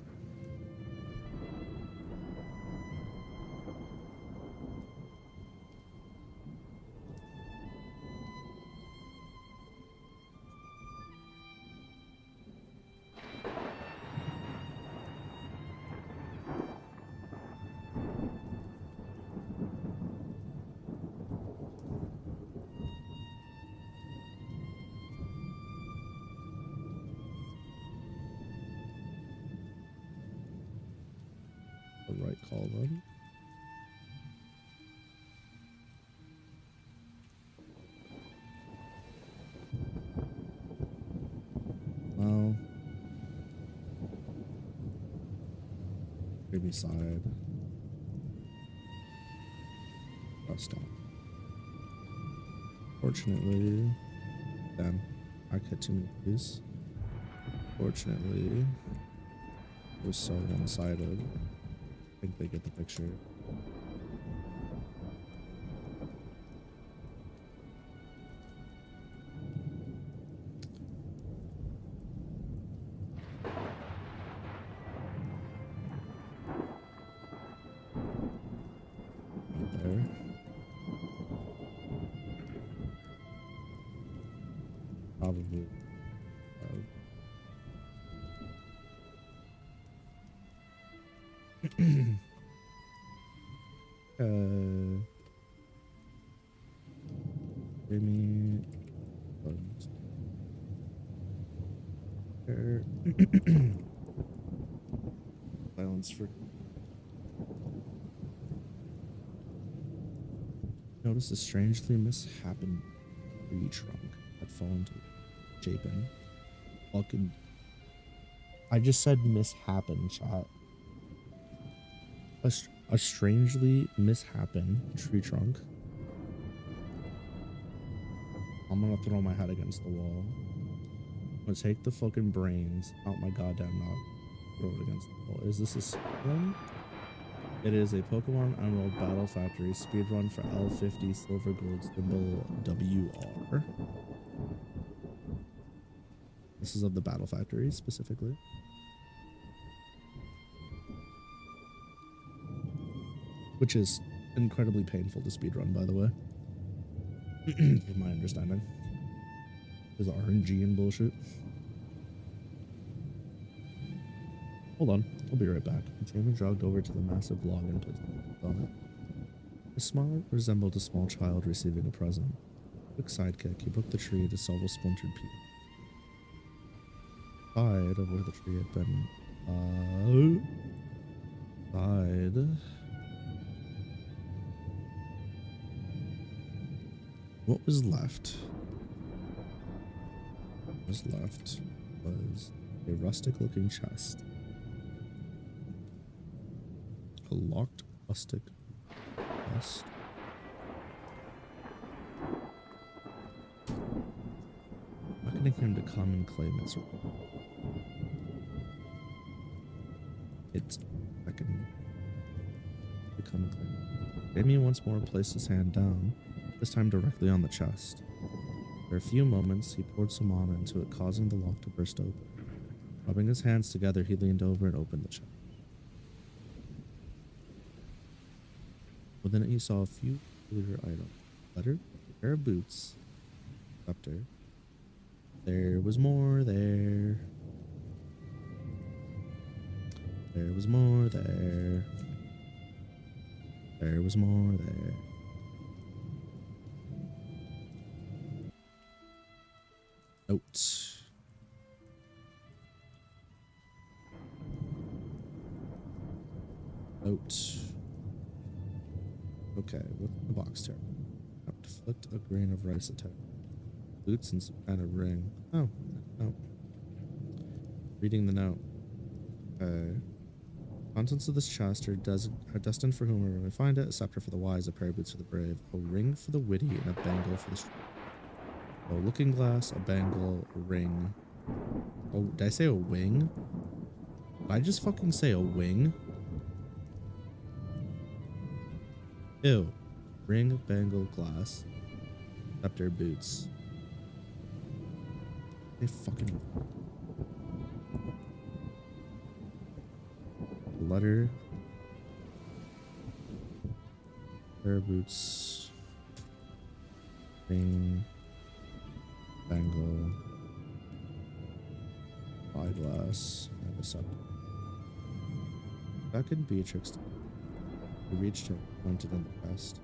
The right column. Well, maybe side. Press down. Fortunately, damn, I cut too many of these. Fortunately, it was so one-sided. I think they get the picture. There. Probably. Jimmy. Silence for. Notice a strangely misshapen tree trunk had fallen to Japin. Fucking. I just said mishappen, chat. A strangely mishappen tree trunk. I'm gonna throw my head against the wall. I'm gonna take the fucking brains out my goddamn mouth. Throw it against the wall. Is this a speedrun? It is a Pokemon Emerald Battle Factory speedrun for L50 Silver Gold symbol WR. This is of the Battle Factory specifically. Which is incredibly painful to speedrun, by the way. From my understanding. Is RNG and bullshit. Hold on, I'll be right back. Jamie jogged over to the massive log and placed it on it. His smile resembled a small child receiving a present. Quick sidekick, he broke the tree to solve a splintered piece. Side of where the tree had been. Side. What was left? What was left was a rustic looking chest. A locked rustic chest. Beckoning him to come and claim its reward. It's beckoning to come and claim it. Jamie once more placed his hand down, this time directly on the chest. For a few moments, he poured some mana into it, causing the lock to burst open. Rubbing his hands together, he leaned over and opened the chest. Within it, he saw a few peculiar items. Letter, a pair of boots, scepter. There was more there. There was more there. There was more there. Notes. Note. Okay, what's the box term? Deflect a grain of rice attack. Boots and some kind of ring. Oh, no. Reading the note. Okay. Contents of this chest are destined for whomever may find it. A scepter for the wise, a pair of boots for the brave, a ring for the witty, and a bangle for the strong. A looking glass, a bangle, a ring. Oh, did I say a wing? Did I just fucking say a wing? Ew. Ring, bangle, glass, scepter, boots. They fucking... letter. Pair of boots. Ring. Bangle. Eyeglass. And a sub. Back in Beatrix. We reached her, pointed in the past.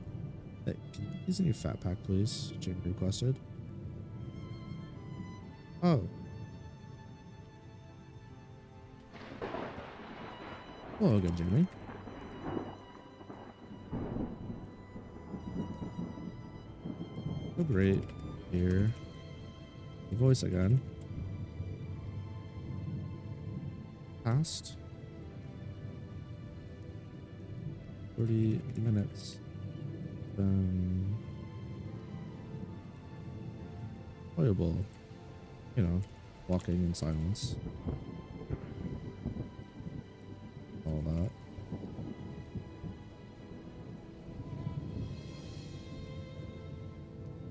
Hey, can you use a new fat pack, please? Jamie requested. Oh. Hello again, Jamie. Oh, great. Here. The voice again. Past 40 minutes. Enjoyable. You know, walking in silence. All that.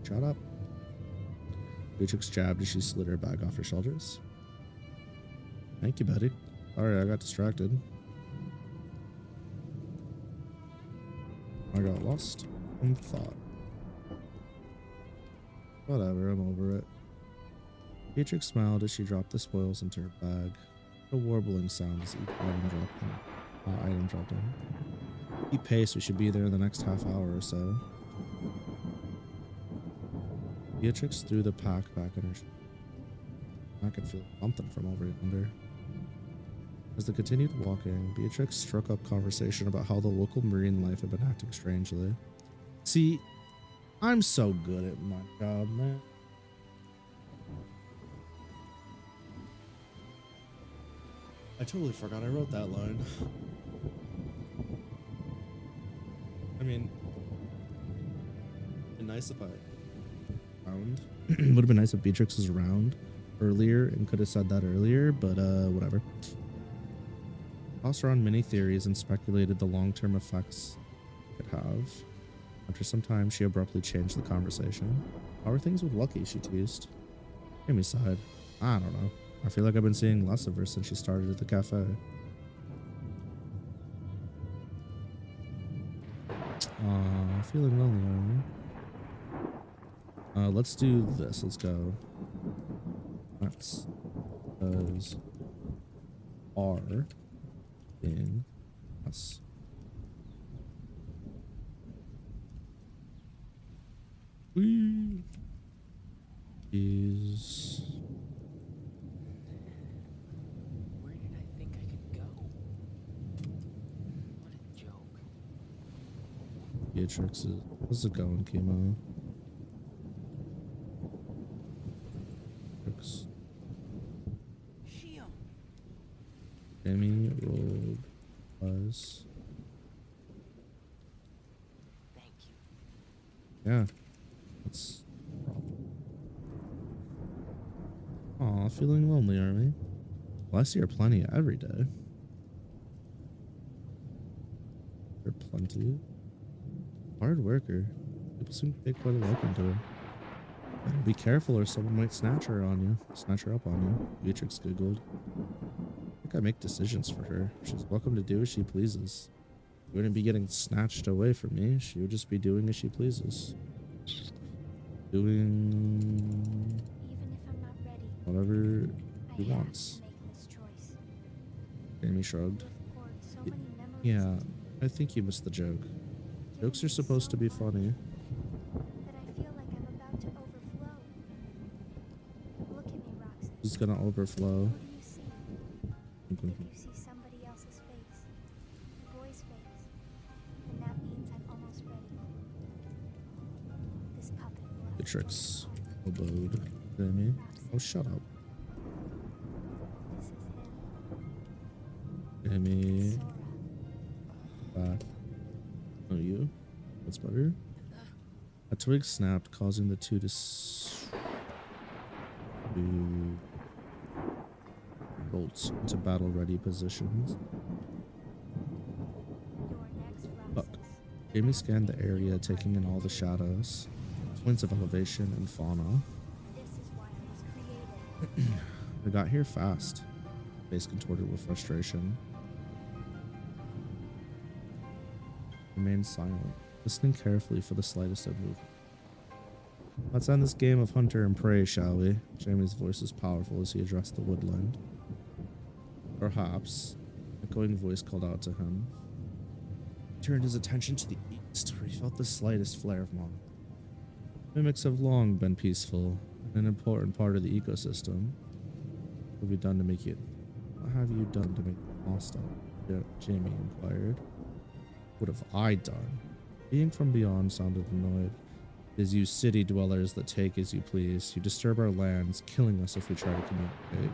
Shut up. Beatrix jabbed as she slid her bag off her shoulders. Thank you, buddy. Sorry, I got distracted. I got lost in thought. Whatever, I'm over it. Beatrix smiled as she dropped the spoils into her bag. A warbling sound as each item dropped in. Keep pace, we should be there in the next half hour or so. Beatrix threw the pack back in her shoe. I could feel something from over yonder. As they continued walking, Beatrix struck up conversation about how the local marine life had been acting strangely. See, I'm so good at my job, man. I totally forgot I wrote that line. I mean, it'd been nice if I round. Would have been nice if Beatrix was around earlier and could have said that earlier, but whatever. Tossed around many theories and speculated the long-term effects it could have. After some time, she abruptly changed the conversation. How are things with Lucky? She teased. Jamie sighed. I don't know. I feel like I've been seeing less of her since she started at the cafe. Feeling lonely, aren't we? Let's do this. Let's go. That's those are in us. We is. Where did I think I could go? What a joke. Beatrix is. How's it going, Krma? Jamie rolled buzz. Thank you. Yeah. That's a problem. Aw, feeling lonely, are we? Well, I see her plenty every day. Her plenty. Hard worker. People seem to take quite a liking to her. Better be careful or someone might snatch her on you. Snatch her up on you. Beatrix giggled. I think I make decisions for her. She's welcome to do as she pleases. She wouldn't be getting snatched away from me. She would just be doing as she pleases. Doing Even if I'm not ready, whatever I she have wants. to make this choice. Jamie shrugged. You've poured so many memories Yeah, into me, I think you missed the joke. giving Jokes are me supposed so to be much funny. that I feel like I'm about to overflow. Look at me, Roxas. It's gonna overflow. What do you see? If you see somebody else's face, a boy's face, then that means I'm almost ready. This puppet will have Beatrix a choice. elbowed Jamie. Oh, shut up. This is him. Jamie. Sora. Back. Oh, you? That's better. A twig snapped, causing the two to bolt into battle-ready positions. You're next, Fuck. Roxas. Jamie scanned the area, taking in all the shadows, points of elevation, and fauna. This is why I was created. They got here fast. Face contorted with frustration. remained silent, listening carefully for the slightest of movement. Let's end this game of hunter and prey, shall we? Jamie's voice was powerful as he addressed the woodland. Perhaps, an echoing voice called out to him. He turned his attention to the east, where he felt the slightest flare of moth. Mimics have long been peaceful, and an important part of the ecosystem. What have you done to make it? What have you done to make it hostile? Jamie inquired. What have I done? Being from beyond sounded annoyed. It is you city dwellers that take as you please. You disturb our lands, killing us if we try to communicate.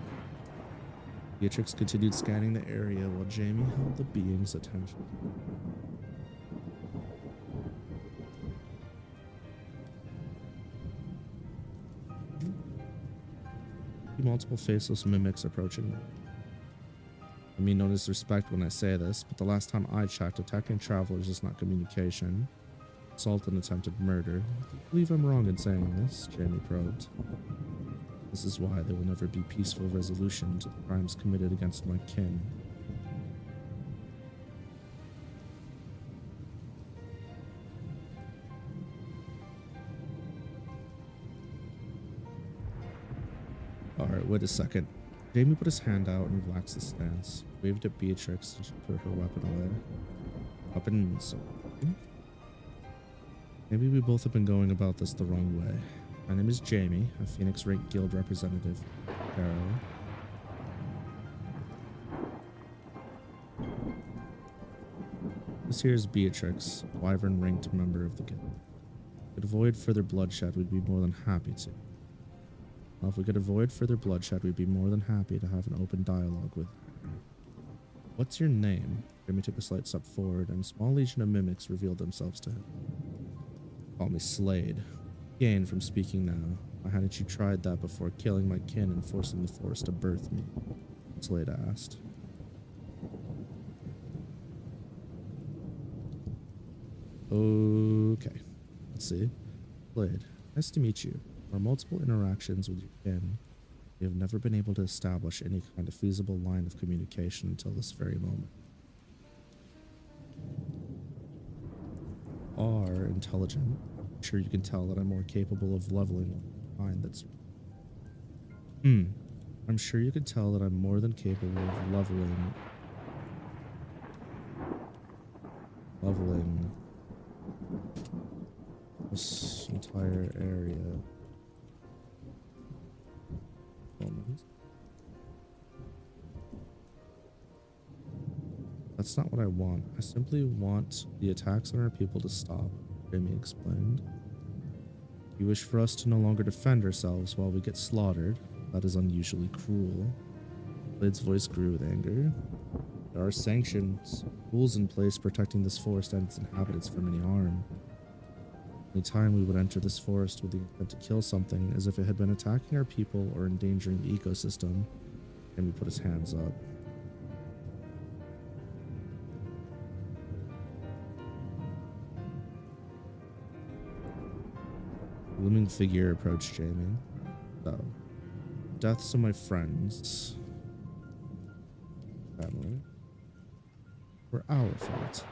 Beatrix continued scanning the area while Jamie held the being's attention. Multiple faceless mimics approaching them. I mean no disrespect when I say this, but the last time I checked, attacking travelers is not communication. Assault and attempted murder. I believe I'm wrong in saying this, Jamie probed. This is why there will never be peaceful resolution to the crimes committed against my kin. Alright, wait a second. Jamie put his hand out and relaxed his stance. Waved at Beatrix and she put her weapon away. Weapon so maybe we both have been going about this the wrong way. My name is Jamie, a Phoenix Rank Guild representative. Tarako. This here is Beatrix, a Wyvern ranked member of the guild. If we could avoid further bloodshed, we'd be more than happy to. Well, if we could avoid further bloodshed, we'd be more than happy to have an open dialogue with you. What's your name? Jamie took a slight step forward, and a small legion of mimics revealed themselves to him. Call me Slade. Gain from speaking now. Why hadn't you tried that before killing my kin and forcing the forest to birth me? Slade asked. Okay. Let's see. Slade, nice to meet you. Our multiple interactions with your kin, we have never been able to establish any kind of feasible line of communication until this very moment. Are intelligent. I'm sure you can tell that I'm more capable of leveling mind that's I'm sure you can tell that I'm more than capable of leveling this entire area. That's not what I want. I simply want the attacks on our people to stop, Jamie explained. You wish for us to no longer defend ourselves while we get slaughtered. That is unusually cruel. Blade's voice grew with anger. There are sanctions, rules in place protecting this forest and its inhabitants from any harm. Any time we would enter this forest with the intent to kill something as if it had been attacking our people or endangering the ecosystem, Jamie put his hands up. A looming figure approached Jamie. So, deaths of my friends, family, were our fault.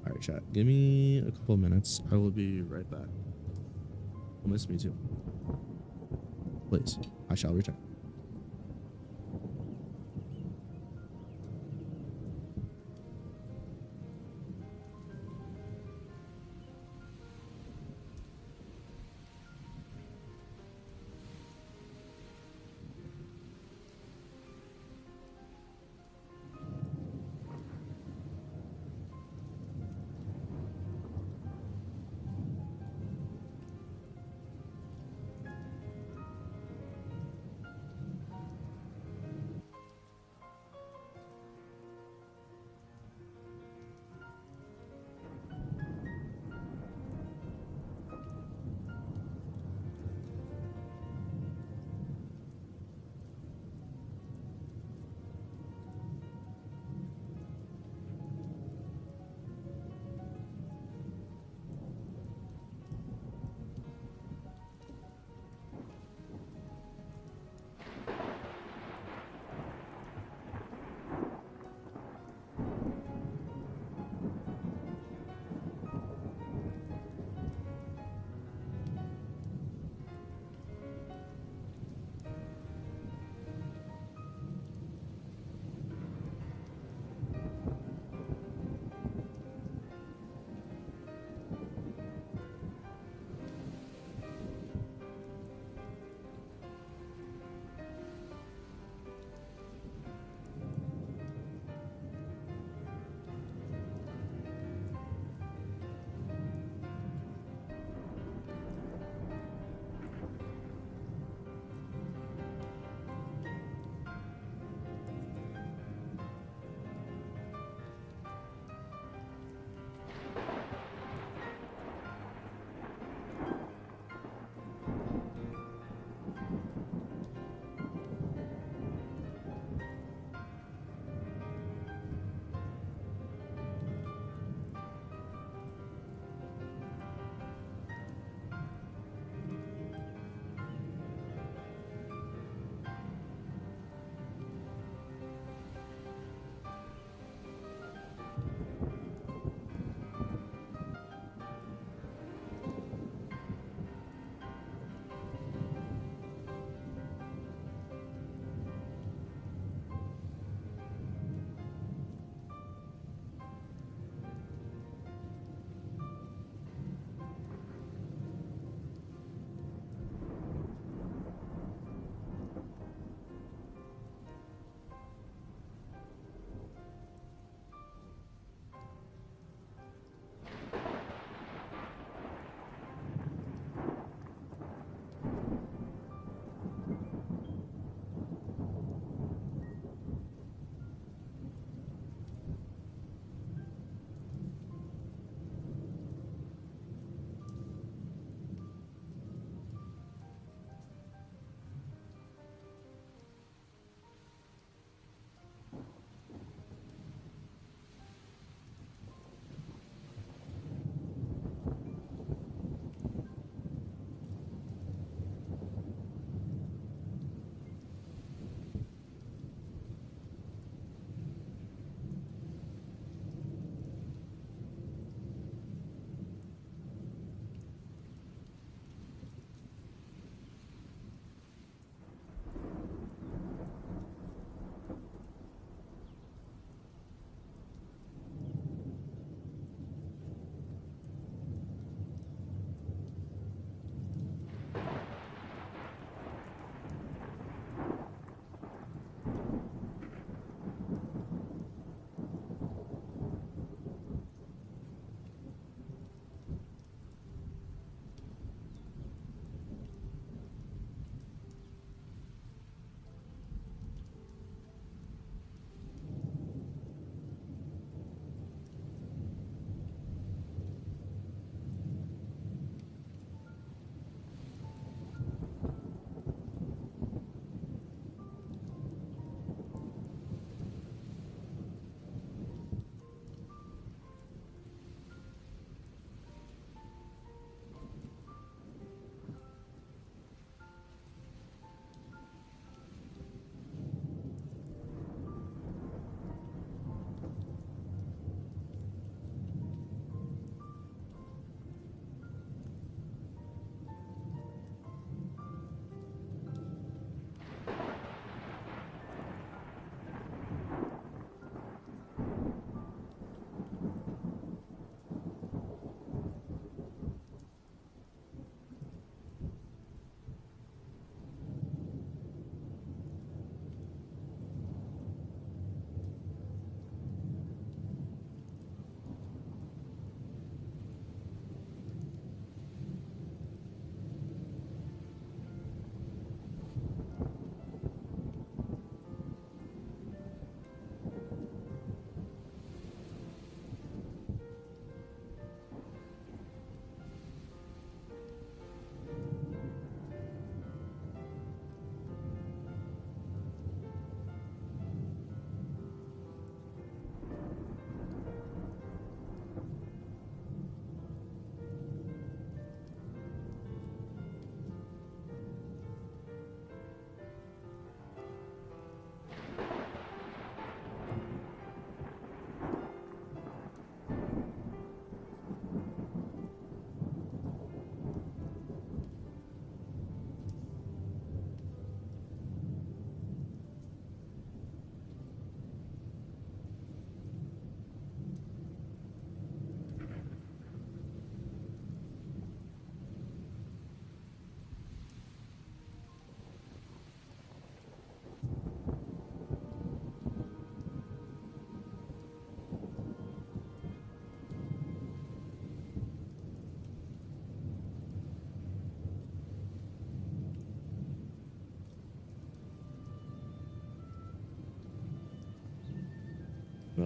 Alright, chat. Give me a couple minutes. I will be right back. You'll miss me too. Please, I shall return.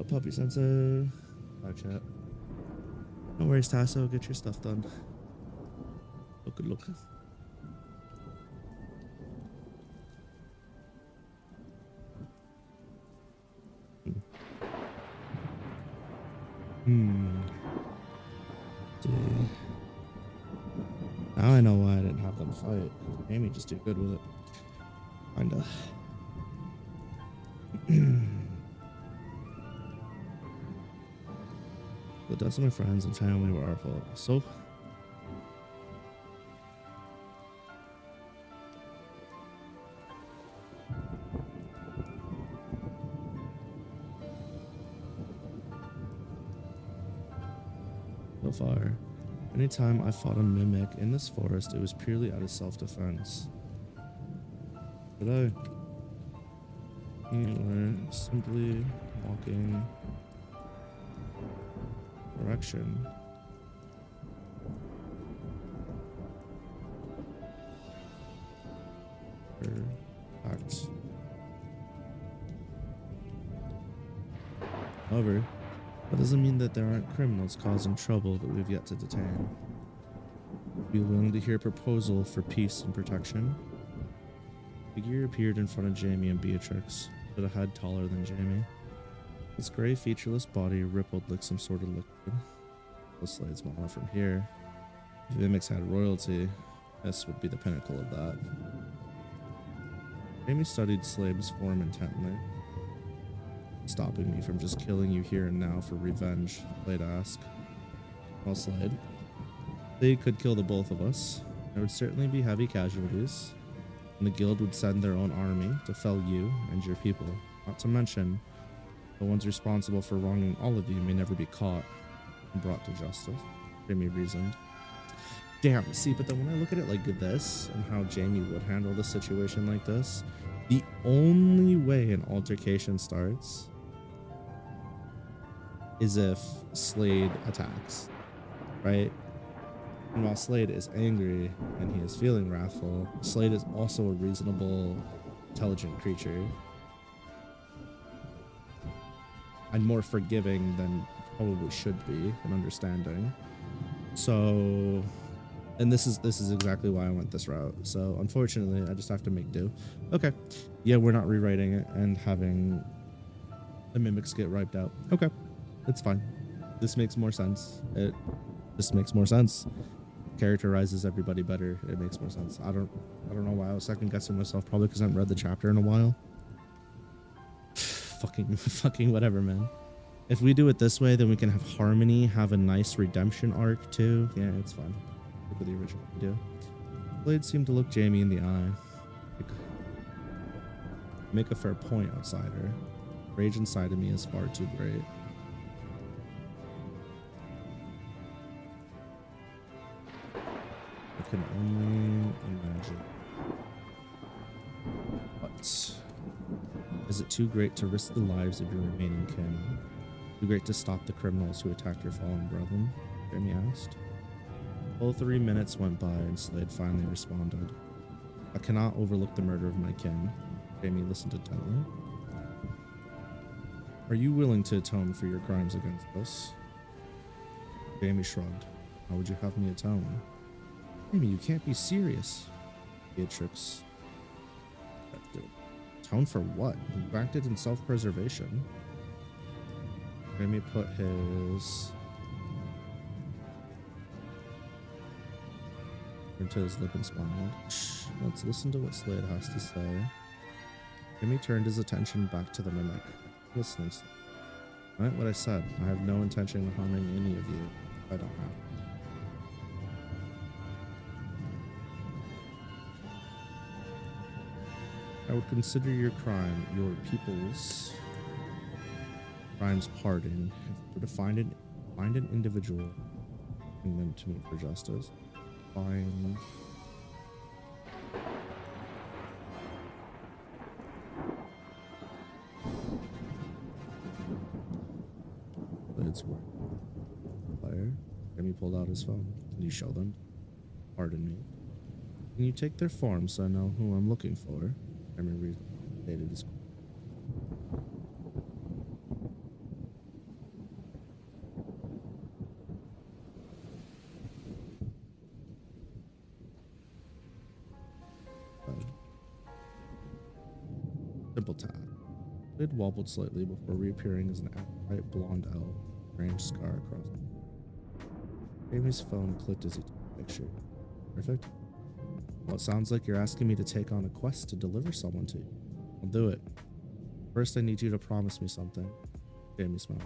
up, Puppy Sensei? Bye, chat. No worries, Tasso. Get your stuff done. Look good looking. See. Now I know why I didn't have them fight. Amy just too good with it. Kinda. The deaths of my friends and family were our fault. So far, anytime I fought a mimic in this forest, it was purely out of self-defense. But I simply walking direction. Act. However, that doesn't mean that there aren't criminals causing trouble that we've yet to detain. Be willing to hear a proposal for peace and protection? Figure appeared in front of Jamie and Beatrix, with a head taller than Jamie. His gray, featureless body rippled like some sort of liquid. The slade's on from here. If Mimics had royalty, this would be the pinnacle of that. Jamie studied Slade's form intently. Stopping me from just killing you here and now for revenge, Slade asked. Well, Slade, they could kill the both of us. There would certainly be heavy casualties, and the guild would send their own army to fell you and your people. Not to mention, the ones responsible for wronging all of you may never be caught and brought to justice. Jamie reasoned. Damn, see, but then when I look at it like this, and how Jamie would handle the situation like this, the only way an altercation starts is if Slade attacks, right? And while Slade is angry and he is feeling wrathful, Slade is also a reasonable, intelligent creature. And more forgiving than probably should be, and understanding. So, and this is exactly why I went this route. So unfortunately, I just have to make do. Okay, yeah, we're not rewriting it and having the mimics get wiped out. Okay, it's fine. This makes more sense. It just makes more sense. Characterizes everybody better. It makes more sense. I don't know why I was second guessing myself. Probably because I haven't read the chapter in a while. fucking whatever, man. If we do it this way, then we can have Harmony have a nice redemption arc too. Yeah, it's fine. Look at the original video. Blade seemed to look Jamie in the eye. Make a fair point, outsider. Rage inside of me is far too great. I can only imagine. But is it too great to risk the lives of your remaining kin? Too great to stop the criminals who attacked your fallen brethren? Jamie asked. Full 3 minutes went by and Slade finally responded. I cannot overlook the murder of my kin. Jamie listened intently. Are you willing to atone for your crimes against us? Jamie shrugged. How would you have me atone? Jamie, you can't be serious. Beatrix. Atone for what? You acted in self-preservation. Jamie put his into his lip and smiled. Shh, let's listen to what Slade has to say. Jimmy turned his attention back to the mimic. Listening, Slade. I meant what I said. I have no intention of harming any of you. I don't have. I would consider your crime, your people's crimes pardoned. If we were to find an individual, bring them to me for justice. Fine. It's work. Player. Jimmy pulled out his phone. Can you show them? Pardon me. Can you take their form so I know who I'm looking for? Jimmy restated his. simple task. It wobbled slightly before reappearing as an outright blonde elf, strange scar across it. Jamie's phone clicked as he took a picture. Perfect. Well, it sounds like you're asking me to take on a quest to deliver someone to you. I'll do it. First, I need you to promise me something. Jamie smiled.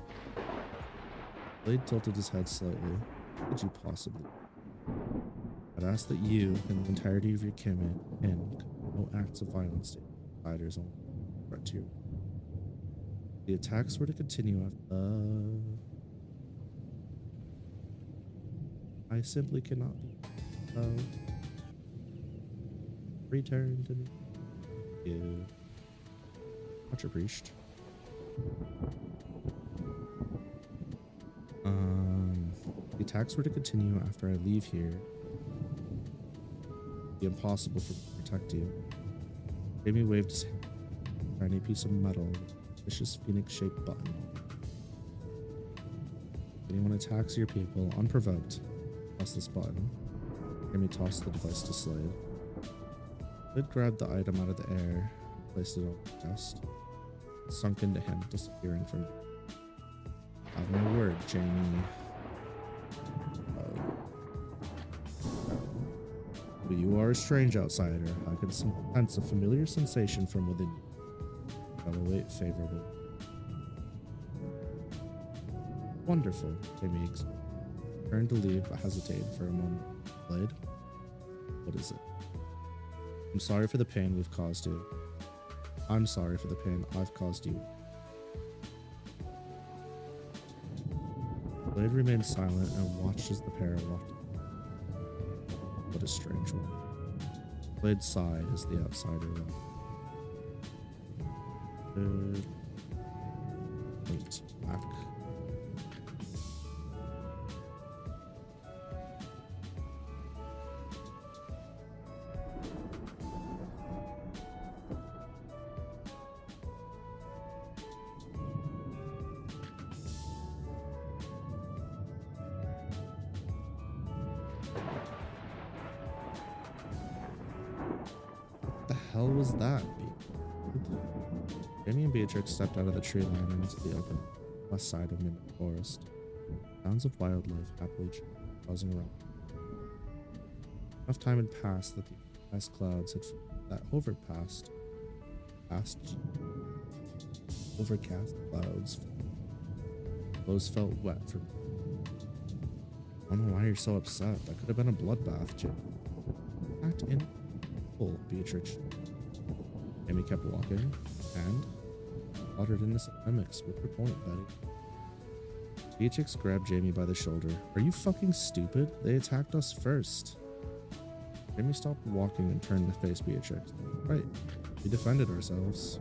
Blade tilted his head slightly. What could you possibly do? I'd ask that you and the entirety of your kin no acts of violence to outsiders only threat to you. The attacks were to continue after. I simply cannot be. Return to me. You. Much appreciated. The attacks were to continue after I leave here. It'd be impossible for me to protect you. Jamie waved his hand. A tiny piece of metal with a vicious phoenix-shaped button. If anyone attacks your people unprovoked, press this button. Jamie tossed the device to Slade. Slade grabbed the item out of the air and placed it on the chest. It sunk into him, disappearing from view. Have my word, Jamie. But you are a strange outsider. I can sense a familiar sensation from within you. I'll await favorable. Wonderful, Jamie exclaimed. Turned to leave, but hesitated for a moment. Blade? What is it? I'm sorry for the pain we've caused you. I'm sorry for the pain I've caused you. Blade remained silent and watched as the pair walked. What a strange one. Blade sighed as the outsider left. Wait, back. Hell was that? Jamie and Beatrix stepped out of the tree line and into the open west side of Midnight Forest. Sounds of wildlife happily buzzing around. Enough time had passed that the ice clouds had overcast clouds. Clothes felt wet from. I don't know why you're so upset. That could have been a bloodbath, Jim. Act in full, Beatrix. Jamie kept walking, and uttered in this mimics. What's your point, Betty? Beatrix grabbed Jamie by the shoulder. Are you fucking stupid? They attacked us first. Jamie stopped walking and turned to face Beatrix. Right, we defended ourselves.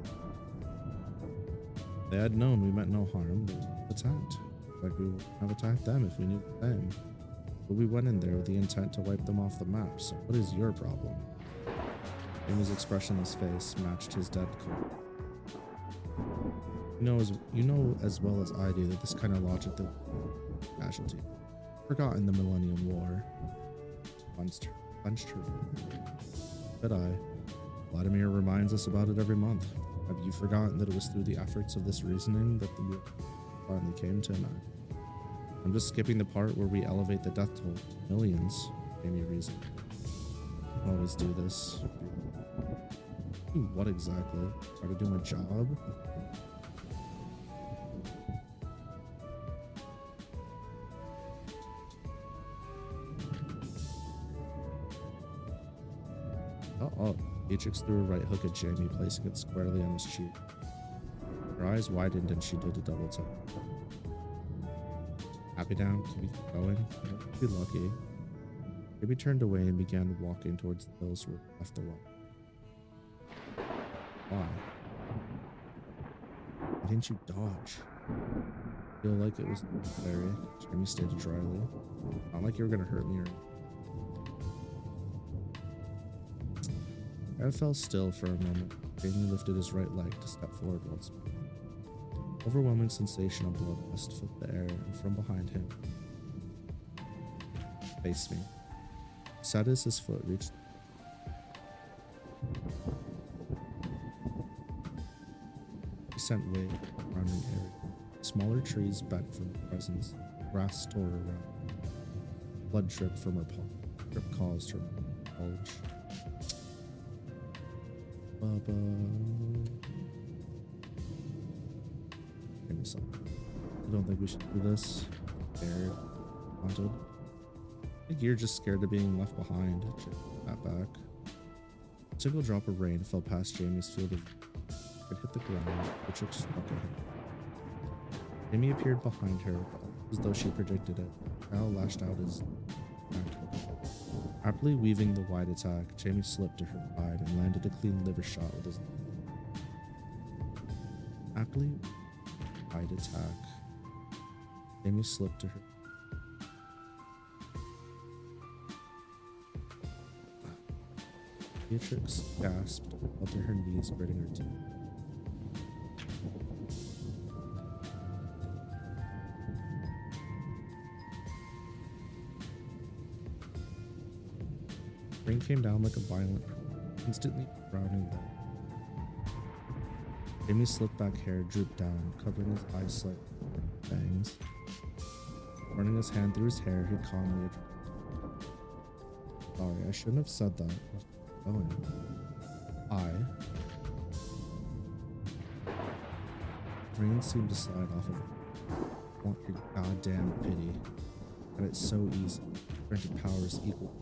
They had known we meant no harm, they attacked. Like we would have attacked them if we knew the same. But we went in there with the intent to wipe them off the map, so what is your problem? Jamie's expressionless face matched his dead cold. You know as well as I do that this kind of logic that casualty. Forgotten the Millennium War. Punched her. But Vladimir reminds us about it every month. Have you forgotten that it was through the efforts of this reasoning that the war finally came to an end? I'm just skipping the part where we elevate the death toll. Millions, Jamie reasoned. I always do this. Do what exactly? Try to do my job? Uh-oh. Beatrix threw a right hook at Jamie, placing it squarely on his cheek. Her eyes widened and she did a double tap. Happy now? Can we keep going? Be lucky. Jamie turned away and began walking towards the hills where we left the walk. Why? Why didn't you dodge? I feel like it was necessary. Jamie stated dryly. Not like you were gonna hurt me or. I fell still for a moment. Jamie lifted his right leg to step forward once more. Overwhelming sensation of bloodlust filled the air, and from behind him faced me. Sad as his foot reached. scent wave surrounding area. Smaller trees bent from the presence. Grass tore around. Blood dripped from her palm. Drip caused her bulge. Bubba. Give me some. I don't think we should do this. Scared. Haunted. I think you're just scared of being left behind. Check that back. A single drop of rain fell past Jamie's field of it hit the ground, which struck at her. Jamie appeared behind her, as though she predicted it. Now lashed out his back. Happily weaving the wide attack, Jamie slipped to her side and landed a clean liver shot with his happily wide attack. Jamie slipped to her. Beatrix gasped, fell to her knees, gritting her teeth. Rain came down like a violent, instantly drowning them. Jamie's slicked back hair drooped down, covering his eyes slightly with bangs. Running his hand through his hair, he calmly addressed. Sorry, I shouldn't have said that. Rain seemed to slide off of it. Want your goddamn pity. And it's so easy. Granted powers equal.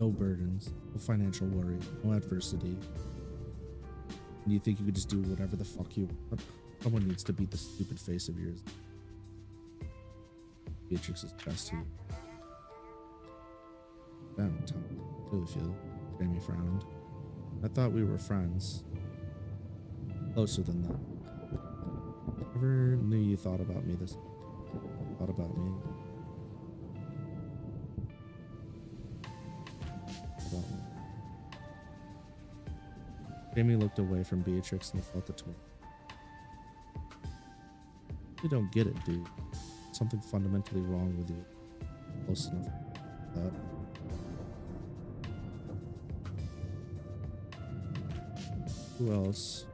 No burdens, no financial worry, no adversity. And you think you could just do whatever the fuck you want? Someone needs to beat the stupid face of yours. Beatrix's chest heat. Damn, Tom. Really feel. Jamie frowned. I thought we were friends. Closer than that. Never knew you thought about me this. Thought about me. Jamie looked away from Beatrix and felt the twinge. You don't get it, dude. Something fundamentally wrong with you. Close enough for that. Who else?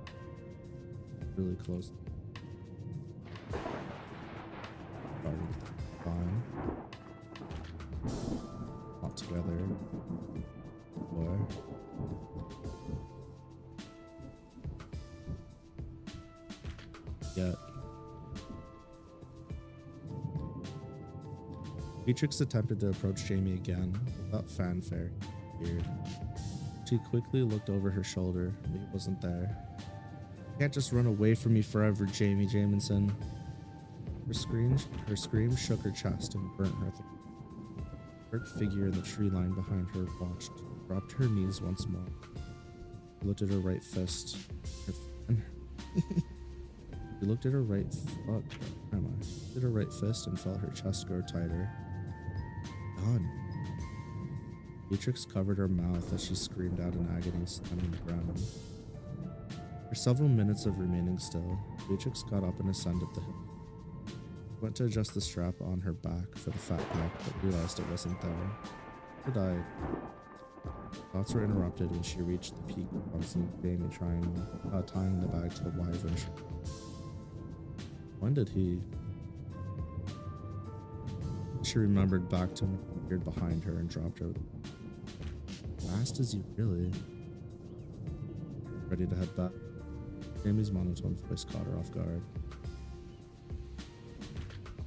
Really close. Fine. Not together. Boy. Yet. Beatrix attempted to approach Jamie again without fanfare. Weird. She quickly looked over her shoulder, but he wasn't there. You can't just run away from me forever, Jamie Jamison. Her scream shook her chest and burnt her. The dark figure in the tree line behind her watched, dropped to her knees once more. She looked at her right fist. She looked at her right fist and felt her chest grow tighter. God. Beatrix covered her mouth as she screamed out in agony, slamming the ground. For several minutes of remaining still, Beatrix got up and ascended the hill. She went to adjust the strap on her back for the fat pack, but realized it wasn't there. She died. Thoughts were interrupted when she reached the peak on seeing Jamie tying the bag to the wyvern. When did he? She remembered back to when he appeared behind her and dropped her. Fast is he really? Ready to head back. Jamie's monotone voice caught her off guard.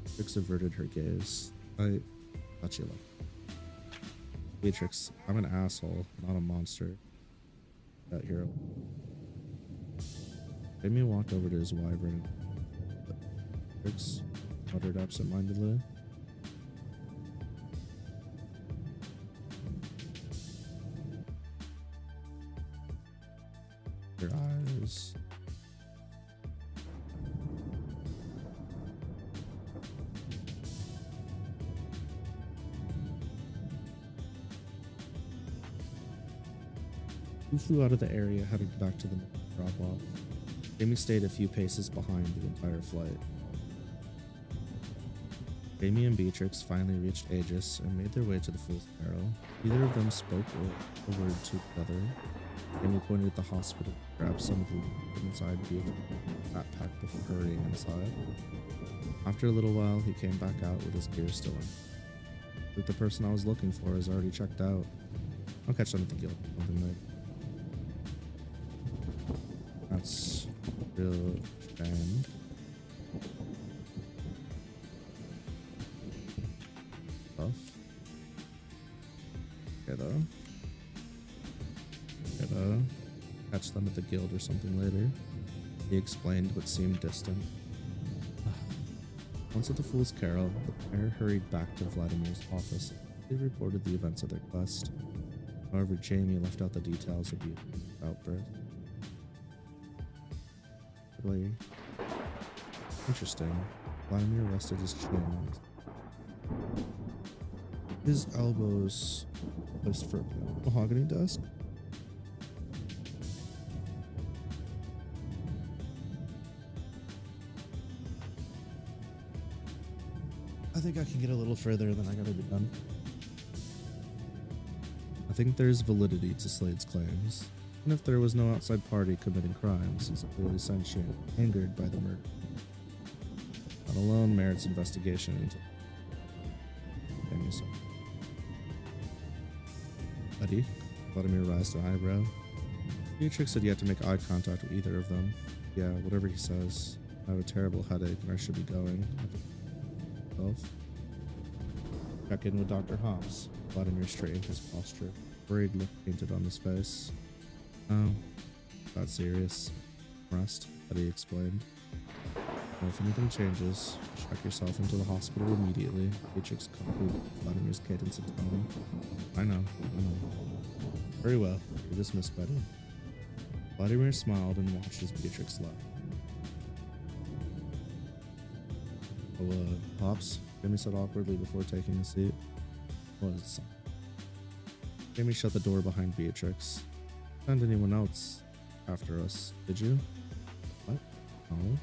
Beatrix averted her gaze. I thought you left. Beatrix, I'm an asshole, not a monster. That hero. Jamie walked over to his wyvern. Beatrix muttered absent-mindedly. Your eyes. Who flew out of the area heading back to the drop-off? Jamie stayed a few paces behind the entire flight. Jamie and Beatrix finally reached Aegis and made their way to the Fool's Barrow. Neither of them spoke a word to each other. Amy pointed at the hospital, grabbed some of the food inside the backpack before hurrying inside. After a little while, he came back out with his gear still in. But the person I was looking for is already checked out. I'll catch them at the guild. Something like that's real shame. Tough. Okay though. Gotta catch them at the guild or something later. He explained what seemed distant. Once at the Fool's Carol, the pair hurried back to Vladimir's office. They reported the events of their quest. However, Jamie left out the details of the outburst. Really interesting. Vladimir rested his chin on his elbows placed for a mahogany desk. I think I can get a little further, then I gotta be done. I think there's validity to Slade's claims. And if there was no outside party committing crimes, he's clearly sentient, angered by the murder. That alone merits investigation into Jamie's. Buddy, Vladimir raised an eyebrow. Beatrix had yet to make eye contact with either of them. Yeah, whatever he says. I have a terrible headache and I should be going. Check in with Dr. Hobbs. Vladimir straightened his posture. Worried look painted on his face. Oh, got serious. Rest, Eddie explained. Well, if anything changes, check yourself into the hospital immediately. Beatrix copied Vladimir's cadence of tone. I know. Very well. You're dismissed, Betty. Vladimir smiled and watched as Beatrix left. Oh, Pops, Jamie said awkwardly before taking a seat. What is it? Jamie shut the door behind Beatrix. Send anyone else after us, did you? What? No.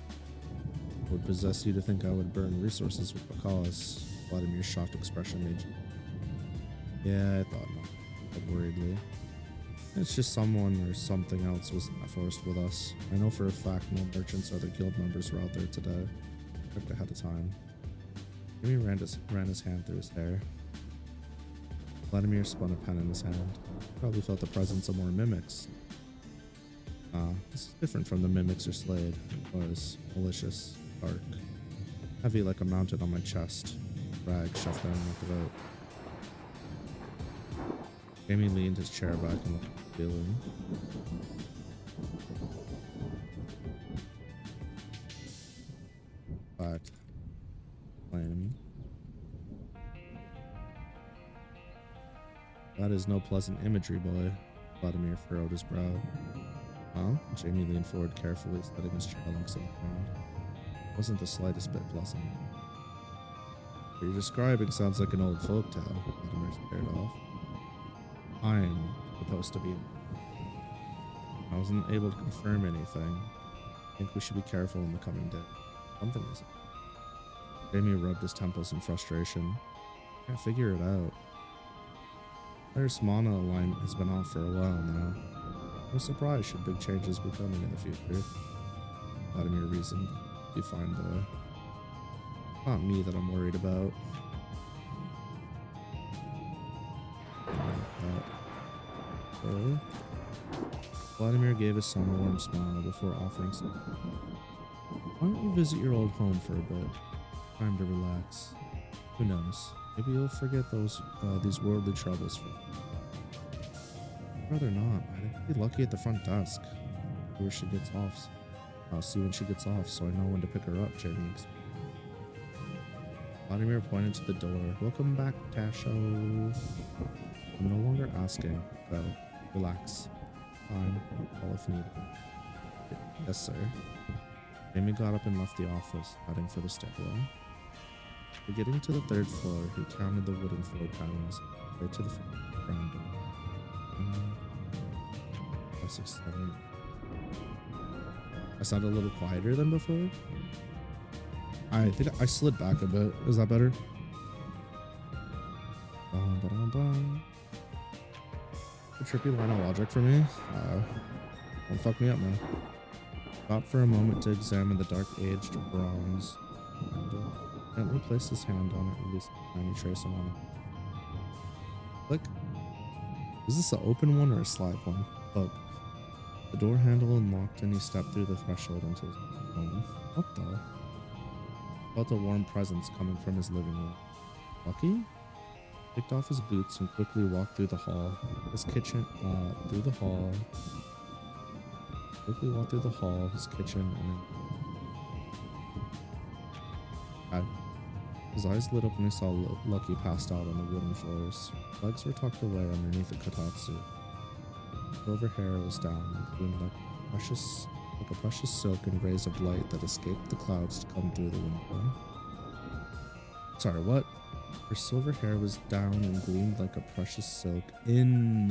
What would possess you to think I would burn resources with a cause? Vladimir's shocked expression made you. Yeah, I thought not, said worriedly. It's just someone or something else was in that forest with us. I know for a fact no merchants or other guild members were out there today. Checked ahead of time. Jamie ran his hand through his hair. Vladimir spun a pen in his hand. Probably felt the presence of more mimics. This is different from the mimics or Slade. It was malicious, dark, heavy like a mountain on my chest. Rag shoved down my throat. Jamie leaned his chair back and looked at the ceiling. Fact. Playing me. That is no pleasant imagery, boy. Vladimir furrowed his brow. Huh? Jamie leaned forward carefully, setting his chair links on the ground. Wasn't the slightest bit pleasant. What you're describing sounds like an old folktale. Vladimir stared off. I'm supposed to be. I wasn't able to confirm anything. I think we should be careful in the coming day. Something isn't. Jamie rubbed his temples in frustration. Can't figure it out. There's mana alignment has been off for a while now. No surprise should big changes be coming in the future. Vladimir reasoned. Be fine, boy. Not me that I'm worried about. Vladimir gave his son a warm smile before offering some. Why don't you visit your old home for a bit? Time to relax. Who knows? Maybe you'll forget these worldly troubles. I'd rather not. I'd be lucky at the front desk. Where she gets off. I'll see when she gets off, so I know when to pick her up. Jamie explained. Vladimir pointed to the door. Welcome back, Tasho. I'm no longer asking. Go. Relax. Fine. Call if needed. Yes, sir. Jamie got up and left the office, heading for the stairwell. Getting to the third floor, he counted the wooden floor panels right to the ground door. 5, 6, 7. I sounded a little quieter than before. I think I slid back a bit. Is that better? A trippy line of logic for me. Don't fuck me up now. Stop for a moment to examine the dark aged bronze. Gently place his hand on it and release a tiny tracing on it. Click. Is this an open one or a slide one? Look. The door handle unlocked and he stepped through the threshold into his home. What the? Felt a warm presence coming from his living room. Lucky? Kicked off his boots and quickly walked through the hall. His kitchen, through the hall. Quickly walked through the hall, his kitchen, and then... His eyes lit up when he saw Lucky passed out on the wooden floors. Legs were tucked away underneath the katatsu. Silver hair was down and gleamed like a precious silk and rays of light that escaped the clouds to come through the window. Sorry, what? Her silver hair was down and gleamed like a precious silk in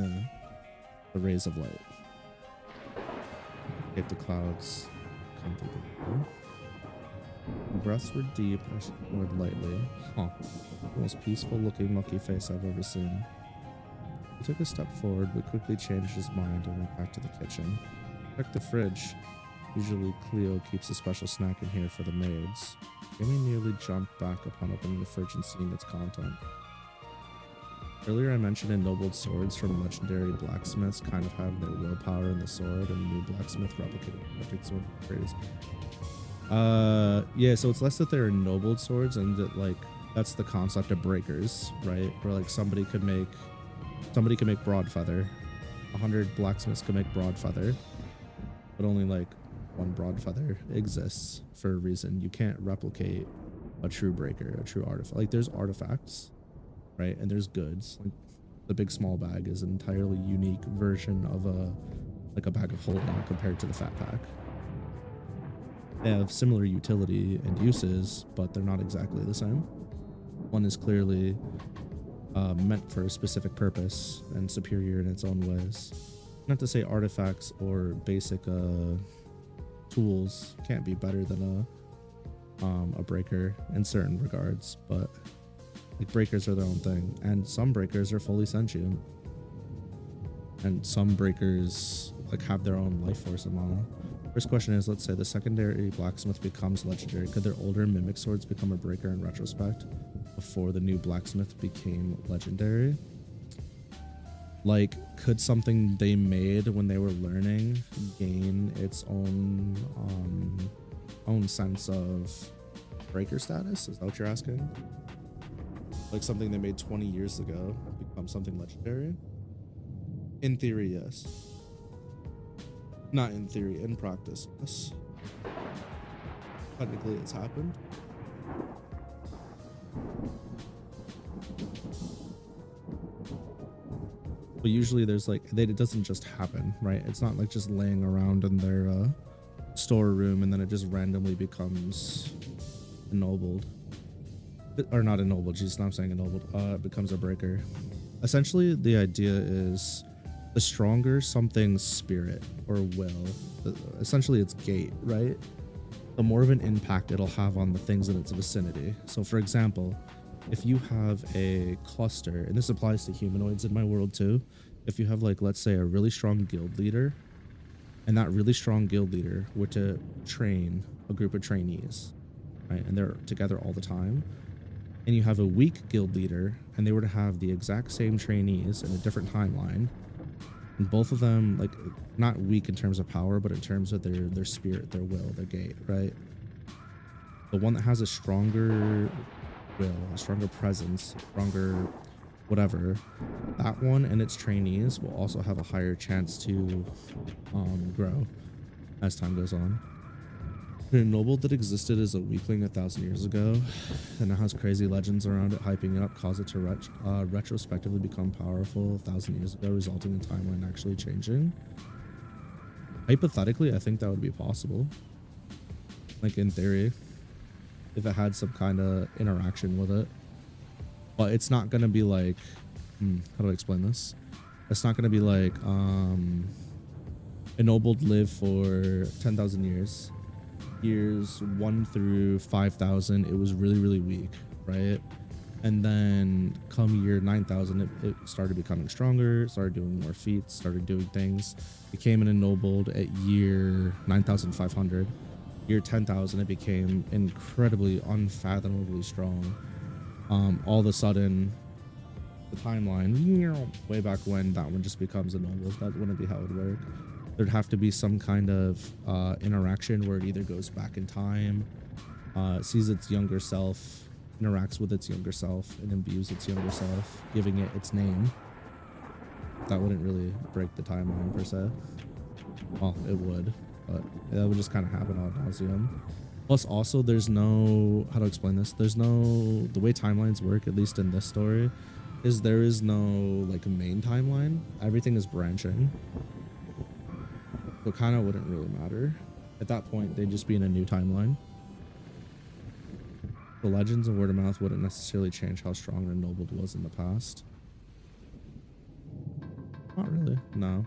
the rays of light. Escaped the clouds, come through the window. Her breaths were deep and she snored lightly. Huh. The most peaceful looking Lucky face I've ever seen. He took a step forward but quickly changed his mind and went back to the kitchen. Check the fridge. Usually Cleo keeps a special snack in here for the maids. Amy nearly jumped back upon opening the fridge and seeing its content. Earlier I mentioned ennobled swords from legendary blacksmiths kind of have their willpower in the sword, and new blacksmith replicated epic sword upgrades. Yeah, so it's less that they're ennobled swords and that, like, that's the concept of breakers, right? Where like somebody could make broad feather. 100 blacksmiths could make broad feather, but only like one broad feather exists for a reason. You can't replicate a true breaker, a true artifact. Like there's artifacts, right? And there's goods. Like the big small bag is an entirely unique version of a bag of holding compared to the fat pack. They have similar utility and uses, but they're not exactly the same. One is clearly meant for a specific purpose and superior in its own ways. Not to say artifacts or basic tools can't be better than a breaker in certain regards, but like breakers are their own thing, and some breakers are fully sentient, and some breakers like have their own life force and mana. First question is, let's say the secondary blacksmith becomes legendary. Could their older mimic swords become a breaker in retrospect before the new blacksmith became legendary? Like, could something they made when they were learning gain its own sense of breaker status? Is that what you're asking? Like something they made 20 years ago become something legendary? In theory, yes. Not in theory, in practice, yes. Technically, it's happened. But usually there's like, it doesn't just happen, right? It's not like just laying around in their storeroom and then it just randomly becomes ennobled. Or not ennobled, geez, now I'm saying ennobled. It becomes a breaker. Essentially, the idea is the stronger something's spirit or will, essentially its gate, right? The more of an impact it'll have on the things in its vicinity. So for example, if you have a cluster, and this applies to humanoids in my world too, if you have like, let's say a really strong guild leader, and that really strong guild leader were to train a group of trainees, right? And they're together all the time, and you have a weak guild leader and they were to have the exact same trainees in a different timeline, and both of them, like, not weak in terms of power, but in terms of their spirit, their will, their gate, right? The one that has a stronger will, a stronger presence, stronger whatever, that one and its trainees will also have a higher chance to grow as time goes on. An ennobled that existed as a weakling 1,000 years ago and now has crazy legends around it hyping it up cause it to retrospectively become powerful 1,000 years ago, resulting in timeline actually changing. Hypothetically, I think that would be possible, like in theory, if it had some kind of interaction with it. But it's not going to be like, how do I explain this? It's not going to be like ennobled live for 10,000 years. Years 1 through 5,000, it was really, really weak, right? And then come year 9,000, it started becoming stronger, started doing more feats, started doing things. Became an ennobled at year 9,500. Year 10,000, it became incredibly, unfathomably strong. All of a sudden, the timeline, way back when, that one just becomes ennobled. That wouldn't be how it would work. There'd have to be some kind of interaction where it either goes back in time, sees its younger self, interacts with its younger self, and imbues its younger self, giving it its name. That wouldn't really break the timeline per se. Well, it would, but that would just kind of happen ad nauseum. Plus, also, there's no, how to explain this? There's no, the way timelines work, at least in this story, is there is no like main timeline. Everything is branching. So it kind of wouldn't really matter. At that point, they'd just be in a new timeline. The legends and word of mouth wouldn't necessarily change how strong and ennobled was in the past. Not really, no.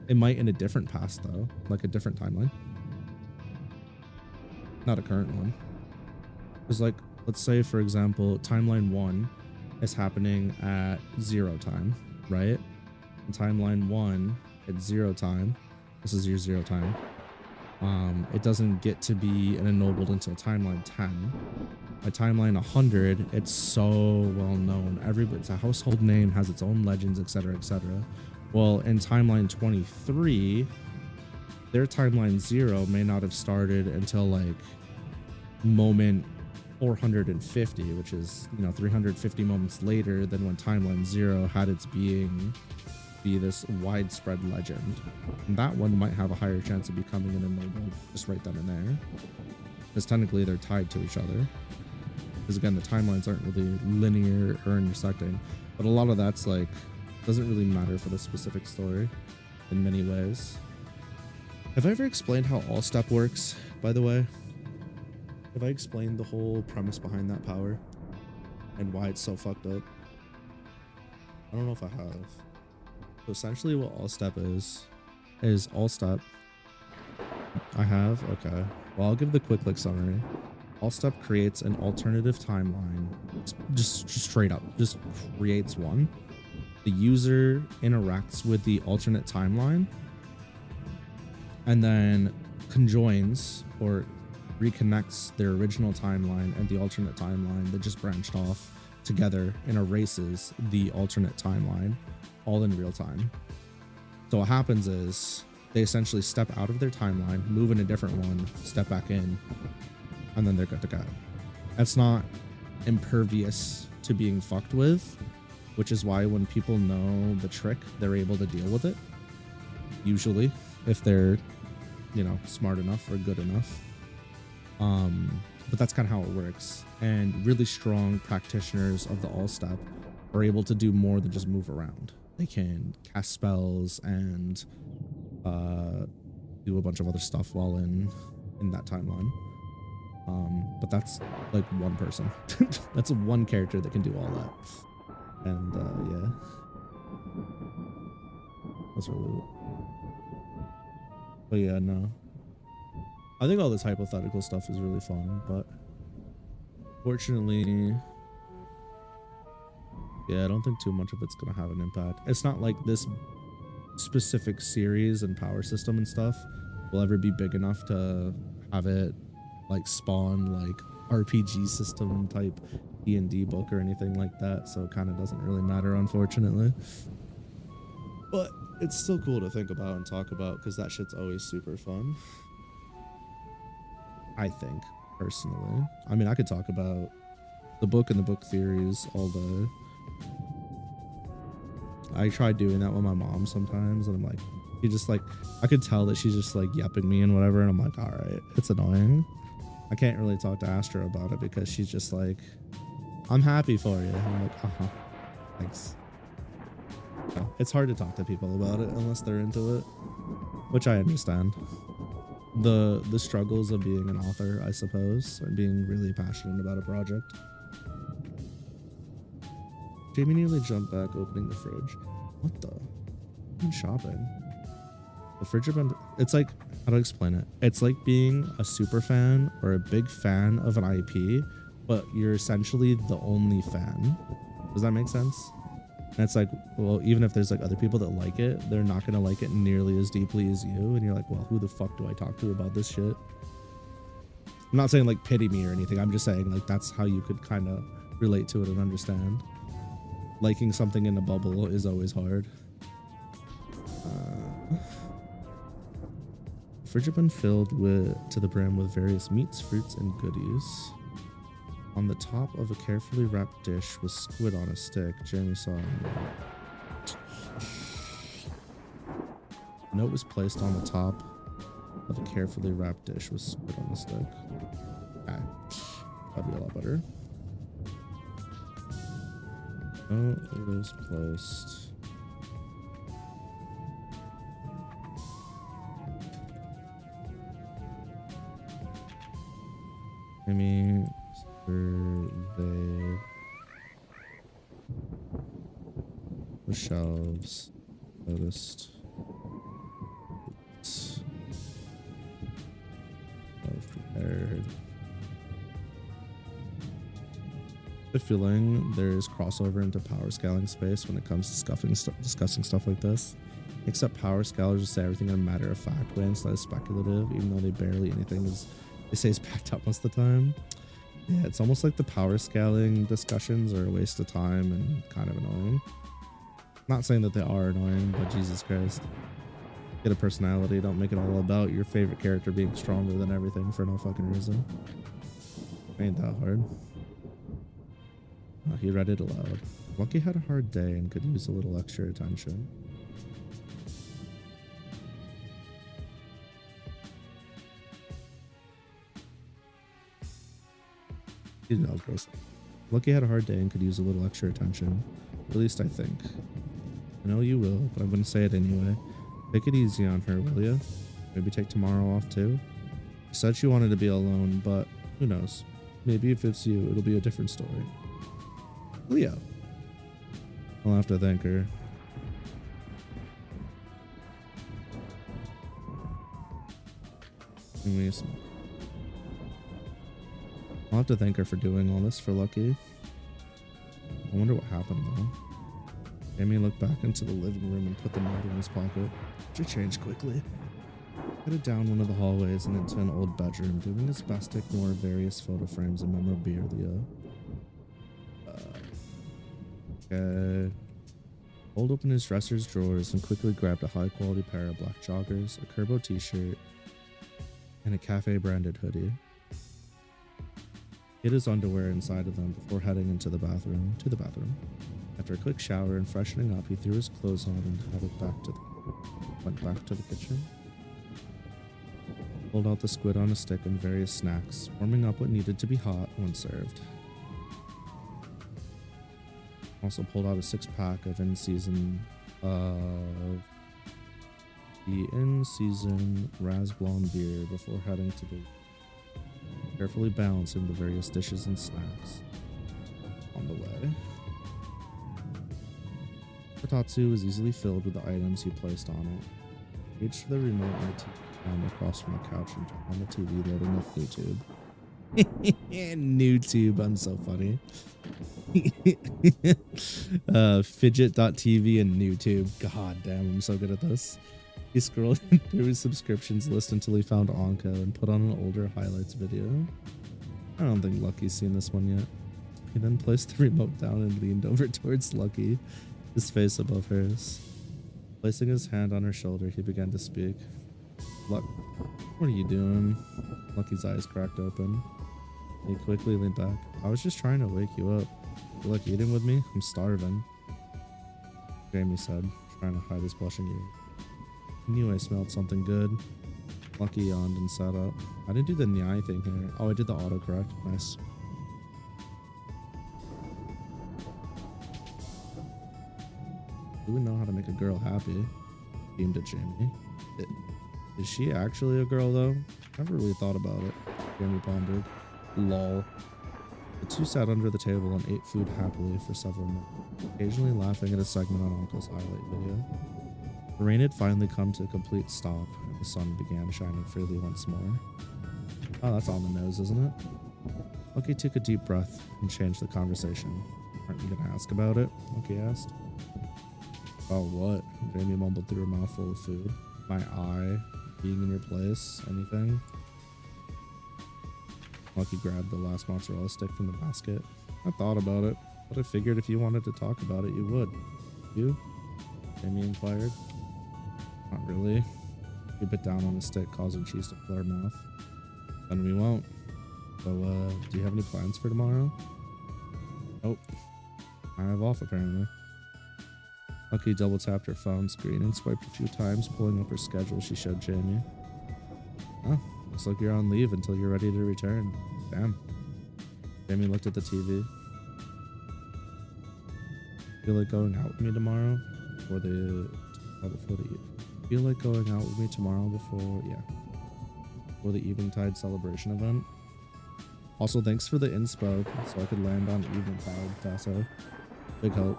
It might in a different past though, like a different timeline. Not a current one. Because like, let's say for example, timeline 1 is happening at 0 time, right? And timeline 1 at 0 time, this is your 0 time. It doesn't get to be an ennobled until timeline 10. By timeline 100, it's so well known. It's a household name, has its own legends, etc., etc. Well, in timeline 23, their timeline 0 may not have started until like moment 450, which is, 350 moments later than when timeline 0 had its being be this widespread legend. And that one might have a higher chance of becoming an ennobled just right then and there, because technically they're tied to each other. Because again, the timelines aren't really linear or intersecting, but a lot of that's like doesn't really matter for the specific story in many ways. Have I ever explained how all step works, by the way? Have I explained the whole premise behind that power and why it's so fucked up? I don't know if I have. So essentially what all step is all step. I have? Okay. Well, I'll give the quick summary. All step creates an alternative timeline. Just straight up, just creates one. The user interacts with the alternate timeline and then conjoins or reconnects their original timeline and the alternate timeline that just branched off together and erases the alternate timeline, all in real time. So what happens is they essentially step out of their timeline, move in a different one, step back in, and then they're good to go. That's not impervious to being fucked with, which is why when people know the trick, they're able to deal with it. Usually, if they're, smart enough or good enough. But that's kind of how it works. And really strong practitioners of the all step are able to do more than just move around. They can cast spells and do a bunch of other stuff while in that timeline. But that's like one person. That's one character that can do all that. And yeah, that's really. But yeah, no. I think all this hypothetical stuff is really fun, but fortunately, yeah, I don't think too much of it's gonna have an impact. It's not like this specific series and power system and stuff will ever be big enough to have it like spawn like RPG system type D&D book or anything like that, so it kind of doesn't really matter, unfortunately. But it's still cool to think about and talk about because that shit's always super fun, I think, personally. I mean, I could talk about the book and the book theories all day. I try doing that with my mom sometimes, and I'm like, she just like, I could tell that she's just like yapping me and whatever, and I'm like, all right, it's annoying. I can't really talk to Astra about it because she's just like, I'm happy for you. I'm like, uh-huh, thanks. Yeah, it's hard to talk to people about it unless they're into it, which I understand. The struggles of being an author, I suppose, and being really passionate about a project. Jamie nearly jumped back opening the fridge. What the? I'm shopping. The fridge event, it's like, how to explain it? It's like being a super fan or a big fan of an IP but you're essentially the only fan. Does that make sense? And it's like, well, even if there's like other people that like it, they're not gonna like it nearly as deeply as you. And you're like, well, who the fuck do I talk to about this shit? I'm not saying like pity me or anything. I'm just saying like that's how you could kind of relate to it and understand. Liking something in a bubble is always hard. Fridge had been filled to the brim with various meats, fruits, and goodies. On the top of a carefully wrapped dish was squid on a stick. Jamie saw a note was placed on the top of a carefully wrapped dish with squid on a stick. Okay. That'd be a lot better. Note was placed. I mean, surveyed the shelves, noticed prepared. The feeling there's crossover into power scaling space when it comes to discussing stuff like this. Except power scalers will say everything in a matter of fact way instead of speculative, even though they barely anything is. They say it's backed up most of the time. Yeah, it's almost like the power scaling discussions are a waste of time and kind of annoying. Not saying that they are annoying, but Jesus Christ. Get a personality, don't make it all about your favorite character being stronger than everything for no fucking reason. Ain't that hard. He read it aloud. Lucky had a hard day and could use a little extra attention. Lucky had a hard day and could use a little extra attention. At least I think. I know you will, but I'm going to say it anyway. Take it easy on her, will you? Maybe take tomorrow off too? She said she wanted to be alone, but who knows? Maybe if it's you, it'll be a different story. Leo. I'll have to thank her. I'll have to thank her for doing all this for Lucky. I wonder what happened though. Amy looked back into the living room and put the note in his pocket. She changed quickly. Headed down one of the hallways and into an old bedroom, doing his best to ignore various photo frames and memorabilia. Okay. Pulled open his dresser's drawers and quickly grabbed a high-quality pair of black joggers, a Krma t-shirt, and a cafe-branded hoodie. Hid his underwear inside of them before heading into the bathroom. After a quick shower and freshening up, he threw his clothes on and went back to the kitchen. Pulled out the squid on a stick and various snacks, warming up what needed to be hot when served. Also pulled out a 6-pack of in-season Raz Blonde beer before heading to the carefully balancing the various dishes and snacks on the way. Kotatsu was easily filled with the items he placed on it. Reached for the remote on the TV found across from the couch and turned on the TV, loading up YouTube. NewTube, I'm so funny. Fidget.tv and NewTube. God damn, I'm so good at this. He scrolled through his subscriptions list until he found Anko and put on an older highlights video. I don't think Lucky's seen this one yet. He then placed the remote down and leaned over towards Lucky, his face above hers. Placing his hand on her shoulder, he began to speak. Luck, what are you doing? Lucky's eyes cracked open. He quickly leaned back. I was just trying to wake you up. You like eating with me? I'm starving. Jamie said, trying to hide his blushing ear. I knew I smelled something good. Lucky yawned and sat up. I didn't do the nyai thing here. Oh, I did the autocorrect. Nice. Who would know how to make a girl happy? Beamed at Jamie. Is she actually a girl though? Never really thought about it. Jamie pondered. Lol. The two sat under the table and ate food happily for several minutes, occasionally laughing at a segment on Uncle's highlight video. The rain had finally come to a complete stop, and the sun began shining freely once more. Oh, that's on the nose, isn't it? Lucky took a deep breath and changed the conversation. Aren't you gonna ask about it? Lucky asked. About what? Jamie mumbled through a mouthful of food. My eye being in your place. Anything? Lucky grabbed the last mozzarella stick from the basket. I thought about it, but I figured if you wanted to talk about it, you would. You? Jamie inquired. Not really. He bit down on the stick, causing cheese to fill her mouth. Then we won't. So, do you have any plans for tomorrow? Nope. I have off, apparently. Lucky double tapped her phone screen and swiped a few times, pulling up her schedule. She showed Jamie. Oh, looks like you're on leave until you're ready to return. Damn. Jamie looked at the TV. Feel like going out with me tomorrow? Before the feel like going out with me tomorrow before the Eventide celebration event. Also, thanks for the inspo, so I could land on Eventide, Tasso. Big help.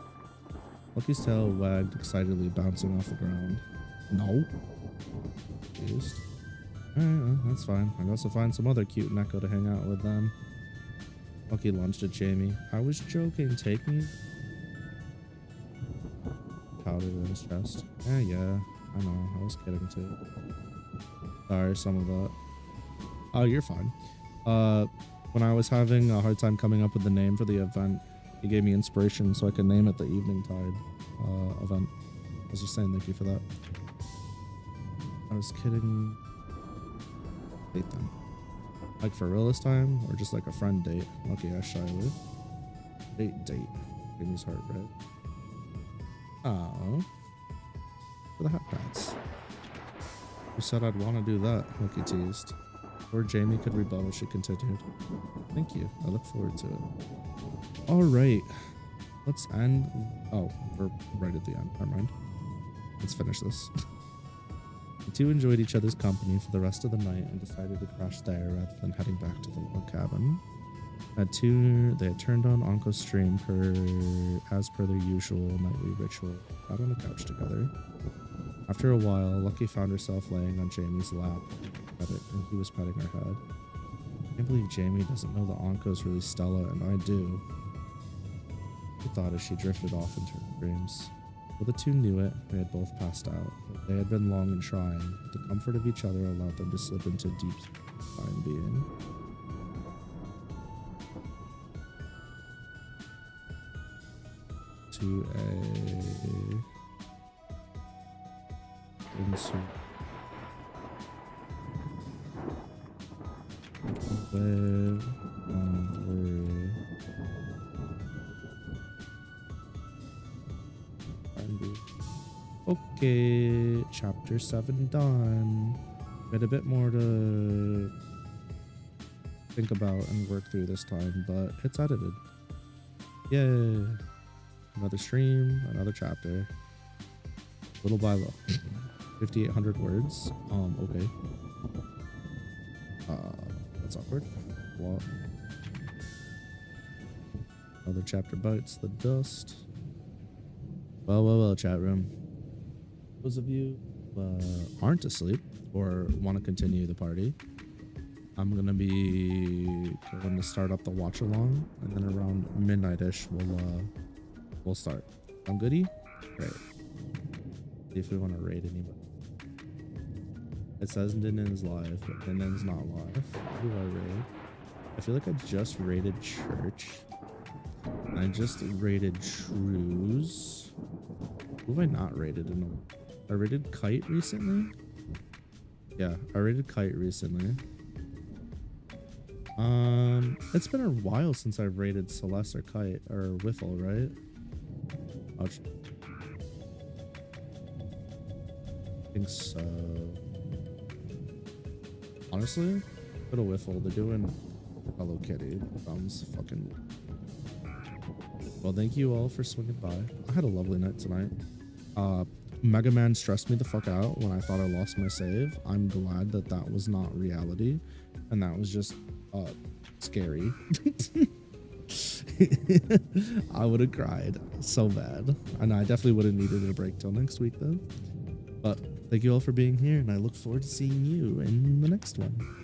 Lucky's tail wagged excitedly, bouncing off the ground. No. Confused. Alright, that's fine. I'd also find some other cute Neko to hang out with then. Lucky lunged at Jamie. I was joking, take me. Powdered in his chest. Yeah, I know. I was kidding too. Sorry, some of that. Oh, you're fine. When I was having a hard time coming up with the name for the event, he gave me inspiration so I could name it the Evening Tide event. I was just saying thank you for that. I was kidding. Date then. Like for real this time, or just like a friend date? Okay, I shyly. Date. Jamie's heart red. Oh. For the hat pats. Who said I'd want to do that? Lucky teased. Before Jamie could rebuttal, she continued. Thank you. I look forward to it. Alright. Let's end. Oh, we're right at the end. Never mind. Let's finish this. The two enjoyed each other's company for the rest of the night and decided to crash there rather than heading back to the log cabin. They had turned on Anko's stream as per their usual nightly ritual, got on the couch together. After a while, Lucky found herself laying on Jamie's lap, and he was petting her head. I can't believe Jamie doesn't know that Anko's really Stella, and I do. She thought as she drifted off into her dreams. Well, the two knew it, they had both passed out, but they had been long and trying. The comfort of each other allowed them to slip into deep time being. To insert live okay, chapter 7 done. We had a bit more to think about and work through this time, but it's edited. Yay. Another stream, another chapter. Little by little. 5,800 words. Okay. That's awkward. What? Another chapter bites the dust. Well, chat room. Those of you aren't asleep or want to continue the party, I'm gonna be going to start up the watch along, and then around midnight-ish we'll start. I'm goody? Great. See if we want to raid anybody. It says Ninen's live, but Ninen's not live. Who do I raid? I feel like I just raided Church. I just raided Shrews. Who have I not raided in a... I raided Kite recently? Yeah, I raided Kite recently. It's been a while since I've raided Celeste or Kite or Whiffle, right? Ouch. I think so. Honestly, go to Whiffle. They're doing Hello Kitty. Sounds fucking... Well, thank you all for swinging by. I had a lovely night tonight. Mega Man stressed me the fuck out when I thought I lost my save. I'm glad that that was not reality, and that was just scary. I would have cried so bad, and I definitely would have needed a break till next week though. But thank you all for being here, and I look forward to seeing you in the next one.